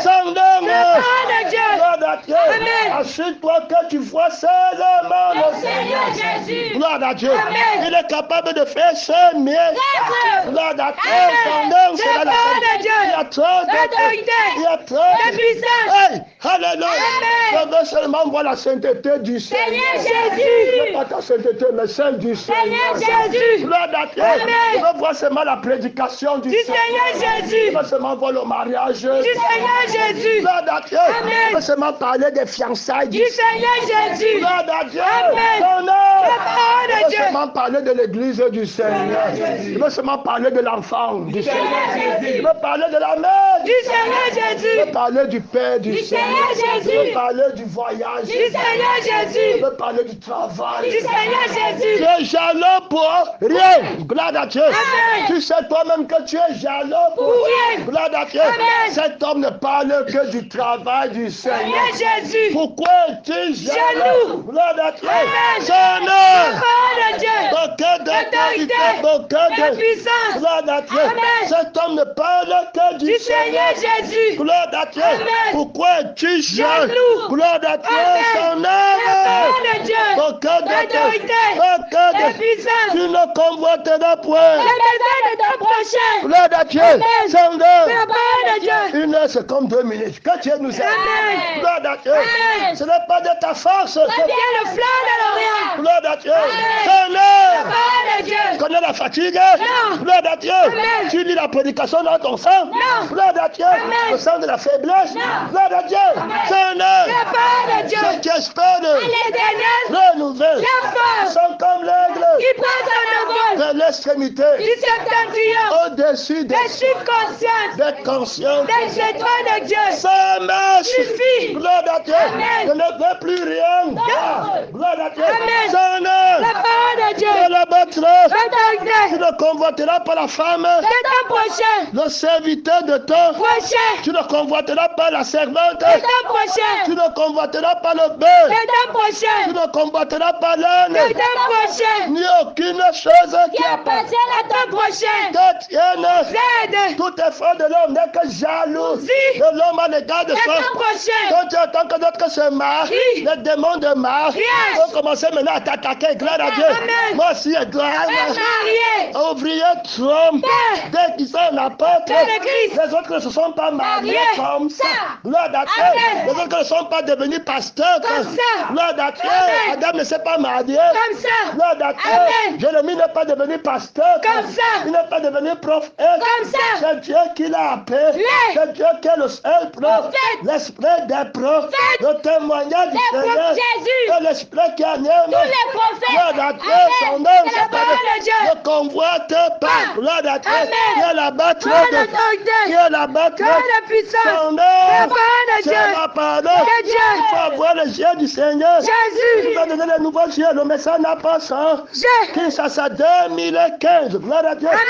Speaker 1: Son nom.
Speaker 2: la parole de Dieu,
Speaker 1: Gloire à Dieu.
Speaker 2: Amen.
Speaker 1: Assure-toi que tu vois seulement
Speaker 2: le
Speaker 1: le
Speaker 2: Seigneur
Speaker 1: Seigneur.
Speaker 2: Jésus,
Speaker 1: Gloire à Dieu.
Speaker 2: Amen.
Speaker 1: Il est capable de faire ce mieux.
Speaker 2: Maître,
Speaker 1: Gloire à Dieu.
Speaker 2: Amen.
Speaker 1: Son nom sera
Speaker 2: La parole de Dieu.
Speaker 1: Il y a trop
Speaker 2: l'autorité,
Speaker 1: Il y a trop
Speaker 2: la puissance,
Speaker 1: Hey, alléluia.
Speaker 2: Amen.
Speaker 1: Je veux seulement voir la sainteté du Seigneur.
Speaker 2: Seigneur Jésus,
Speaker 1: Pas ta sainteté, mais celle du Seigneur.
Speaker 2: Seigneur Jésus,
Speaker 1: Gloire à Dieu.
Speaker 2: Amen.
Speaker 1: Je veux voir seulement la prédication du
Speaker 2: du
Speaker 1: Seigneur.
Speaker 2: Seigneur Jésus,
Speaker 1: Je veux seulement voir le mariage.
Speaker 2: du Seigneur Jésus,
Speaker 1: Gloire à Dieu.
Speaker 2: Amen.
Speaker 1: Je veux seulement parler des fiançailles
Speaker 2: du Seigneur Jésus,
Speaker 1: Gloire à Dieu.
Speaker 2: Amen.
Speaker 1: Son nom.
Speaker 2: la parole
Speaker 1: Je
Speaker 2: de
Speaker 1: veux
Speaker 2: Dieu,
Speaker 1: seulement parler de l'église du Seigneur. Je veux seulement parler de l'enfant du Seigneur. Je veux parler de la mère
Speaker 2: du Seigneur
Speaker 1: Je
Speaker 2: Jésus,
Speaker 1: veux parler du Père du
Speaker 2: du
Speaker 1: Seigneur.
Speaker 2: Seigneur
Speaker 1: Je veux
Speaker 2: Jésus,
Speaker 1: parler du voyage.
Speaker 2: du Seigneur
Speaker 1: Je
Speaker 2: Jésus,
Speaker 1: veux parler du travail.
Speaker 2: du Seigneur
Speaker 1: Tu
Speaker 2: Jésus,
Speaker 1: es jaloux pour rien. Gloire à Dieu.
Speaker 2: Amen.
Speaker 1: Tu sais toi-même que tu es jaloux
Speaker 2: pour rien,
Speaker 1: Gloire à Dieu. Cet homme ne parle que du travail du Seigneur.
Speaker 2: Jésus.
Speaker 1: Pourquoi es-tu
Speaker 2: Jaloux?
Speaker 1: Gloire à Dieu.
Speaker 2: Amen.
Speaker 1: Son
Speaker 2: La parole de Dieu.
Speaker 1: beaucoup d'autorité, beaucoup
Speaker 2: de puissance.
Speaker 1: Gloire à Dieu.
Speaker 2: Amen.
Speaker 1: Cet homme ne parle que du
Speaker 2: Seigneur Jésus.
Speaker 1: Gloire à Dieu.
Speaker 2: Amen.
Speaker 1: Pourquoi es-tu
Speaker 2: Jaloux?
Speaker 1: Gloire à Dieu.
Speaker 2: Amen.
Speaker 1: Son
Speaker 2: La
Speaker 1: œuvre.
Speaker 2: parole de Dieu.
Speaker 1: Beaucoup
Speaker 2: D'autorité.
Speaker 1: d'autorité.
Speaker 2: De puissance.
Speaker 1: Tu ne convoiteras point.
Speaker 2: Les besoins de ton prochain.
Speaker 1: Gloire à Dieu.
Speaker 2: Amen.
Speaker 1: Son
Speaker 2: La
Speaker 1: œuvre.
Speaker 2: parole de Dieu.
Speaker 1: Une heure, c'est comme 2 minutes. Que Dieu nous aide.
Speaker 2: Amen.
Speaker 1: Gloire à Dieu.
Speaker 2: Amen.
Speaker 1: Ce n'est pas de ta force.
Speaker 2: Viens le flanc de l'Orient.
Speaker 1: Gloire à Dieu.
Speaker 2: Amen.
Speaker 1: Son
Speaker 2: La
Speaker 1: œuvre.
Speaker 2: parole de Dieu.
Speaker 1: Tu connais la fatigue?
Speaker 2: Non.
Speaker 1: Gloire à Dieu.
Speaker 2: Amen.
Speaker 1: Tu lis la prédication dans ton sang?
Speaker 2: Non.
Speaker 1: Gloire à Dieu.
Speaker 2: Amen.
Speaker 1: Le sang de la faiblesse?
Speaker 2: Non.
Speaker 1: Gloire à Dieu. Son
Speaker 2: La
Speaker 1: œuvre.
Speaker 2: parole de Dieu.
Speaker 1: Ceux qui espèrent
Speaker 2: L'éternel.
Speaker 1: renouveler
Speaker 2: La force.
Speaker 1: sont comme l'aigle
Speaker 2: Qui prend son envol.
Speaker 1: de l'extrémité
Speaker 2: Du septentrion.
Speaker 1: au-dessus
Speaker 2: Des subconsciences.
Speaker 1: des consciences.
Speaker 2: Des étoiles de Dieu.
Speaker 1: Ça marche.
Speaker 2: Suffit.
Speaker 1: Gloire à Dieu.
Speaker 2: Amen.
Speaker 1: Je ne veux plus rien. Gloire à Dieu.
Speaker 2: Amen.
Speaker 1: Son œuvre.
Speaker 2: La parole de Dieu.
Speaker 1: Tu la battras. Tu
Speaker 2: L'autorité.
Speaker 1: ne convoiteras pas la femme,
Speaker 2: C'est ton prochain.
Speaker 1: le serviteur de ton.
Speaker 2: Prochain.
Speaker 1: Tu ne convoiteras pas la servante.
Speaker 2: C'est ton prochain.
Speaker 1: Tu ne convoiteras pas le bœuf.
Speaker 2: C'est ton prochain.
Speaker 1: Tu ne convoiteras pas l'âne.
Speaker 2: C'est ton prochain.
Speaker 1: Ni aucune chose qui
Speaker 2: Appartient à ton prochain.
Speaker 1: te tienne.
Speaker 2: Aide.
Speaker 1: Tout effort de l'homme n'est que jaloux
Speaker 2: Si.
Speaker 1: de l'homme à l'égard de
Speaker 2: C'est
Speaker 1: son.
Speaker 2: ton prochain.
Speaker 1: Quand tu entends que d'autres se marrent,
Speaker 2: Oui.
Speaker 1: les démons de marche
Speaker 2: Yes.
Speaker 1: vont commencer maintenant à t'attaquer. Gloire à Dieu.
Speaker 2: Amen.
Speaker 1: Moi aussi, gloire.
Speaker 2: Marié.
Speaker 1: Ouvriers trompent.
Speaker 2: Père.
Speaker 1: Dès qu'ils sont apôtres,
Speaker 2: Père de Christ.
Speaker 1: les autres ne se sont pas mariés
Speaker 2: Mariés.
Speaker 1: comme ça.
Speaker 2: Ça.
Speaker 1: Gloire à Dieu.
Speaker 2: Amen.
Speaker 1: Les autres ne sont pas devenus pasteurs.
Speaker 2: Comme ça.
Speaker 1: Gloire à Dieu.
Speaker 2: Amen.
Speaker 1: Adam ne s'est pas marié.
Speaker 2: Comme ça.
Speaker 1: Gloire à Dieu.
Speaker 2: Amen.
Speaker 1: Jérémie n'est pas devenu pasteur.
Speaker 2: Comme ça.
Speaker 1: Il n'est pas devenu prophète.
Speaker 2: Comme ça.
Speaker 1: C'est Dieu qui l'a appelé.
Speaker 2: Oui.
Speaker 1: C'est Dieu qui est le seul prophète.
Speaker 2: Prophète.
Speaker 1: L'esprit des prophètes. Le témoignage du
Speaker 2: Les
Speaker 1: Seigneur.
Speaker 2: prophètes Jésus.
Speaker 1: C'est l'esprit qui anime.
Speaker 2: Tous les prophètes.
Speaker 1: Gloire à Dieu. Son
Speaker 2: Amen.
Speaker 1: œuvre,
Speaker 2: C'est la parole de Dieu.
Speaker 1: ne convoite pas. Gloire à Dieu.
Speaker 2: Amen.
Speaker 1: Qui est la battre.
Speaker 2: Prends l'autorité.
Speaker 1: Qui est la battre.
Speaker 2: Prends la puissance.
Speaker 1: Son
Speaker 2: La
Speaker 1: œuvre.
Speaker 2: parole de
Speaker 1: C'est
Speaker 2: Dieu.
Speaker 1: la parole.
Speaker 2: De Dieu.
Speaker 1: Il faut avoir les yeux du Seigneur. Il
Speaker 2: Jésus.
Speaker 1: va donner les nouveaux yeux. Le message n'a pas ça.
Speaker 2: J'ai.
Speaker 1: Qui ça, ça 2015. Gloire à Dieu.
Speaker 2: Amen.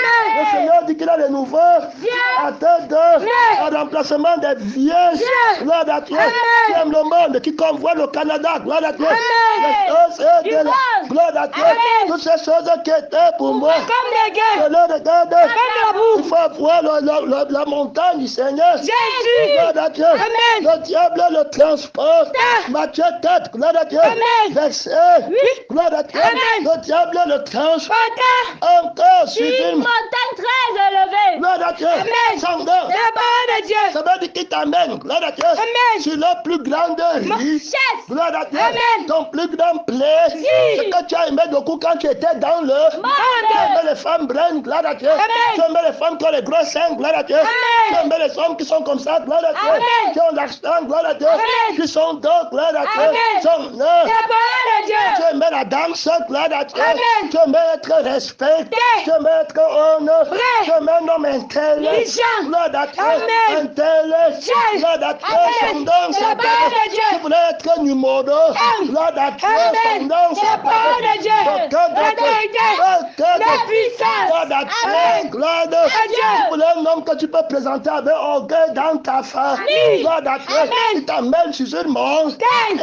Speaker 1: Le Seigneur dit qu'il a les nouveaux. À tête de remplacement des vieux.
Speaker 2: Dieu.
Speaker 1: Gloire à Dieu.
Speaker 2: Amen.
Speaker 1: Qui aime le monde, qui convoie le Canada. Gloire à Dieu.
Speaker 2: Amen.
Speaker 1: Les choses de
Speaker 2: Du
Speaker 1: la-
Speaker 2: monde.
Speaker 1: Gloire à Dieu.
Speaker 2: Amen.
Speaker 1: Toutes ces choses qui étaient pour moi.
Speaker 2: Comme des
Speaker 1: Je
Speaker 2: gueux.
Speaker 1: le regarde.
Speaker 2: Comme la boue.
Speaker 1: Il faut voir la montagne du Seigneur.
Speaker 2: Jésus.
Speaker 1: Gloire à Dieu.
Speaker 2: Amen.
Speaker 1: Le diable le transporte.
Speaker 2: Ah.
Speaker 1: Matthieu 4. Gloire à Dieu.
Speaker 2: Amen.
Speaker 1: Verset.
Speaker 2: Oui.
Speaker 1: Gloire à Dieu.
Speaker 2: Amen.
Speaker 1: Le diable le transporte.
Speaker 2: Pendant
Speaker 1: Encore sur
Speaker 2: une
Speaker 1: une
Speaker 2: montagne très élevée.
Speaker 1: Gloire à Dieu.
Speaker 2: Amen.
Speaker 1: Son nom.
Speaker 2: C'est la parole de Dieu.
Speaker 1: Ça veut dire qu'il t'amène. Gloire à Dieu.
Speaker 2: Amen.
Speaker 1: Sur la plus grande richesse.
Speaker 2: Chasse.
Speaker 1: Gloire à Dieu.
Speaker 2: Amen.
Speaker 1: Ton plus grand plaisir.
Speaker 2: Oui.
Speaker 1: C'est que tu as aimé beaucoup quand tu étais dans le.
Speaker 2: Monde.
Speaker 1: Tu aimais les femmes brunes. Gloire à Dieu.
Speaker 2: Amen.
Speaker 1: Tu aimais les femmes qui ont les gros seins. Gloire à Dieu.
Speaker 2: Amen.
Speaker 1: Tu aimais les hommes qui sont comme ça. Gloire à Dieu.
Speaker 2: Amen.
Speaker 1: Qui ont l'accent. Gloire à Dieu.
Speaker 2: Amen.
Speaker 1: Qui sont d'or. Gloire à Dieu.
Speaker 2: Amen.
Speaker 1: Son nom.
Speaker 2: La parole de Dieu.
Speaker 1: Tu aimais la danse, gloire à Dieu.
Speaker 2: Amen.
Speaker 1: Tu aimais être respecté. Tu aimais être honoré.
Speaker 2: Vrai.
Speaker 1: Tu aimais un homme intelligent.
Speaker 2: Intelligent.
Speaker 1: Gloire à Dieu.
Speaker 2: Amen.
Speaker 1: Intelligent.
Speaker 2: Yes.
Speaker 1: Gloire à Dieu.
Speaker 2: Amen.
Speaker 1: Son nom,
Speaker 2: C'est la
Speaker 1: c'est
Speaker 2: parole de Dieu.
Speaker 1: Tu voulais être numéro. Gloire à Dieu.
Speaker 2: Amen.
Speaker 1: Son nom,
Speaker 2: C'est la parole de Dieu. L'autorité. La puissance.
Speaker 1: Gloire à Dieu.
Speaker 2: Amen.
Speaker 1: Gloire à
Speaker 2: Dieu.
Speaker 1: Tu voulais un homme que tu peux présenter avec orgueil dans ta face.
Speaker 2: Oui.
Speaker 1: Gloire à Dieu.
Speaker 2: Amen.
Speaker 1: Il t'amène sur une montre.
Speaker 2: Amen.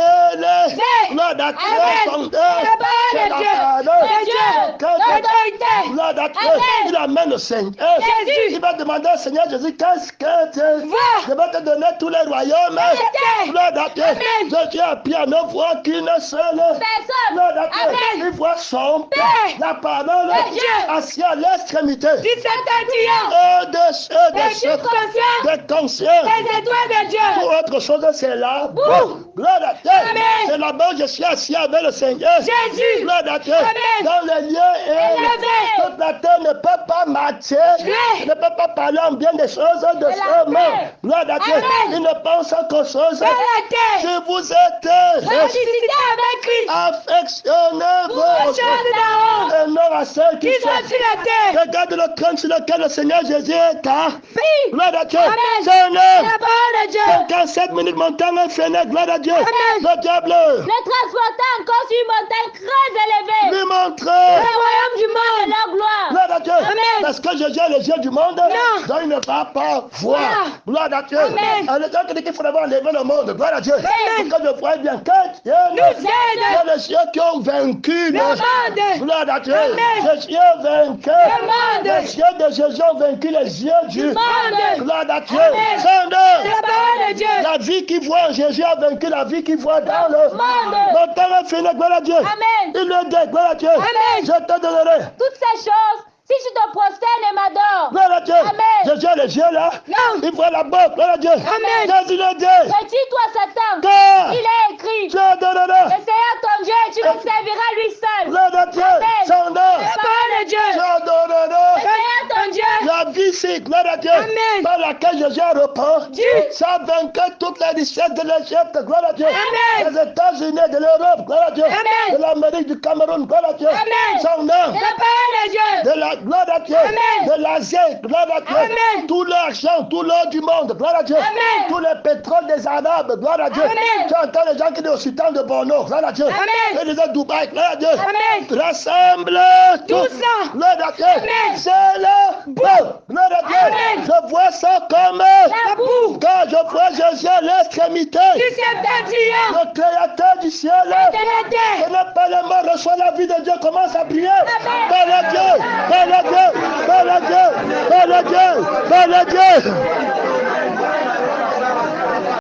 Speaker 1: Gloire à Dieu.
Speaker 2: Amen.
Speaker 1: Son nom,
Speaker 2: La parole
Speaker 1: c'est
Speaker 2: de
Speaker 1: la
Speaker 2: Dieu.
Speaker 1: parole.
Speaker 2: De Dieu. L'autorité.
Speaker 1: Gloire à Dieu.
Speaker 2: Amen.
Speaker 1: Il amène le Seigneur.
Speaker 2: Jésus.
Speaker 1: Il va demander au Seigneur Jésus, qu'est-ce que tu
Speaker 2: Va.
Speaker 1: Je vais te donner tous les royaumes.
Speaker 2: Amen.
Speaker 1: Gloire à Dieu.
Speaker 2: Amen.
Speaker 1: Dieu a pu ne voir qu'une seule.
Speaker 2: Personne.
Speaker 1: Gloire à Dieu.
Speaker 2: Amen.
Speaker 1: Il voit son Père.
Speaker 2: Père.
Speaker 1: La parole
Speaker 2: De Dieu.
Speaker 1: assis à l'extrémité.
Speaker 2: Du septentrion.
Speaker 1: Au-dessus
Speaker 2: Des subconsciences.
Speaker 1: de conscience.
Speaker 2: Des étoiles de Dieu.
Speaker 1: Pour autre chose, c'est là.
Speaker 2: Boue.
Speaker 1: Gloire à Dieu.
Speaker 2: Amen.
Speaker 1: C'est là-bas où je suis assis avec le Seigneur.
Speaker 2: Jésus.
Speaker 1: Gloire à Dieu.
Speaker 2: Amen.
Speaker 1: Dans les lieux
Speaker 2: Élevé.
Speaker 1: toute la terre ne peut pas marcher.
Speaker 2: Oui.
Speaker 1: Ne peut pas parler en bien des choses de
Speaker 2: la
Speaker 1: ce monde.
Speaker 2: terre.
Speaker 1: Gloire à Dieu.
Speaker 2: Amen.
Speaker 1: Il ne pense qu'aux choses.
Speaker 2: Dans la terre.
Speaker 1: Si vous êtes
Speaker 2: Ressuscité avec Christ.
Speaker 1: affectionnez
Speaker 2: Aux choses d'en haut.
Speaker 1: et non à ceux qui
Speaker 2: Qui sont
Speaker 1: sont.
Speaker 2: sur la terre.
Speaker 1: Regarde le trône sur lequel le Seigneur Jésus est.
Speaker 2: Oui.
Speaker 1: Gloire à Dieu.
Speaker 2: Amen.
Speaker 1: Seigneur.
Speaker 2: La parole de Dieu.
Speaker 1: 57 minutes, montagne infernale. Gloire à Dieu.
Speaker 2: Amen.
Speaker 1: Le diable.
Speaker 2: Le transportant encore sur une montagne très élevée.
Speaker 1: Lui montrer.
Speaker 2: Le royaume du monde. Et leur gloire.
Speaker 1: Gloire à Dieu.
Speaker 2: Amen.
Speaker 1: Parce que Jésus a les yeux du monde.
Speaker 2: Non.
Speaker 1: Donc il ne va pas voir.
Speaker 2: Voilà.
Speaker 1: Gloire à Dieu.
Speaker 2: Amen.
Speaker 1: Alors donc il dit qu'il faut d'abord enlever le monde. Gloire à Dieu.
Speaker 2: Amen.
Speaker 1: Parce que je vois bien que Dieu
Speaker 2: Nous aide.
Speaker 1: il y a les cieux qui ont vaincu.
Speaker 2: Le monde.
Speaker 1: Gloire à Dieu.
Speaker 2: Amen.
Speaker 1: Les cieux vaincu.
Speaker 2: Le monde.
Speaker 1: Les cieux de Jésus ont vaincu les yeux du
Speaker 2: monde.
Speaker 1: Gloire à Dieu.
Speaker 2: Amen.
Speaker 1: Seigneur.
Speaker 2: La parole de Dieu.
Speaker 1: La vie qui voit en Jésus a vaincu la vie qui voit dans le
Speaker 2: monde.
Speaker 1: Mon temps est fini, gloire à Dieu.
Speaker 2: Amen.
Speaker 1: Il le dit, gloire à Dieu.
Speaker 2: Amen.
Speaker 1: Je te donnerai.
Speaker 2: Toutes ces choses, si je te prosterne et m'adore,
Speaker 1: Gloire à Dieu.
Speaker 2: Amen.
Speaker 1: Jésus a les yeux là.
Speaker 2: Non.
Speaker 1: Il voit la boque, gloire à Dieu.
Speaker 2: Amen.
Speaker 1: Jésus le dit.
Speaker 2: retire-toi Satan.
Speaker 1: Car
Speaker 2: Il est écrit,
Speaker 1: je donnerai.
Speaker 2: le Seigneur ton Dieu, tu le serviras lui seul.
Speaker 1: Gloire à Dieu.
Speaker 2: Amen.
Speaker 1: Son nom.
Speaker 2: La parole de Dieu.
Speaker 1: Je donnerai.
Speaker 2: Le Seigneur ton Dieu.
Speaker 1: La vie, c'est gloire à Dieu.
Speaker 2: Amen.
Speaker 1: Par laquelle Jésus a repris.
Speaker 2: Dieu.
Speaker 1: Ça vainqueur toutes les richesses de l'Égypte, gloire à Dieu.
Speaker 2: Amen.
Speaker 1: Des États-Unis, de l'Europe, gloire à Dieu.
Speaker 2: Amen.
Speaker 1: De l'Amérique, du Cameroun, gloire à Dieu.
Speaker 2: Amen.
Speaker 1: Son nom.
Speaker 2: La parole de Dieu.
Speaker 1: De la gloire à Dieu.
Speaker 2: Amen.
Speaker 1: De l'Asie, gloire à Dieu.
Speaker 2: Amen.
Speaker 1: Tout l'argent, tout l'or du monde, gloire à Dieu.
Speaker 2: Amen.
Speaker 1: Tout le pétrole des Arabes, gloire à Dieu.
Speaker 2: Amen.
Speaker 1: Tu entends les gens qui disent au sultan de Borno, gloire à Dieu.
Speaker 2: Amen.
Speaker 1: Et les autres Dubaï, gloire à Dieu.
Speaker 2: Amen.
Speaker 1: Rassemble
Speaker 2: Tout ça.
Speaker 1: gloire à Dieu.
Speaker 2: Amen.
Speaker 1: C'est le beau, gloire à Dieu.
Speaker 2: Amen.
Speaker 1: Je vois ça comme
Speaker 2: La boue.
Speaker 1: quand je vois Jésus à l'extrémité.
Speaker 2: Tu sais triomphant.
Speaker 1: Le créateur du ciel.
Speaker 2: De la terre.
Speaker 1: Ce n'est pas le mort, reçoit la vie de Dieu, commence à prier.
Speaker 2: Amen.
Speaker 1: Par le Dieu, par le Dieu, par le Dieu, par le Dieu, par le Dieu.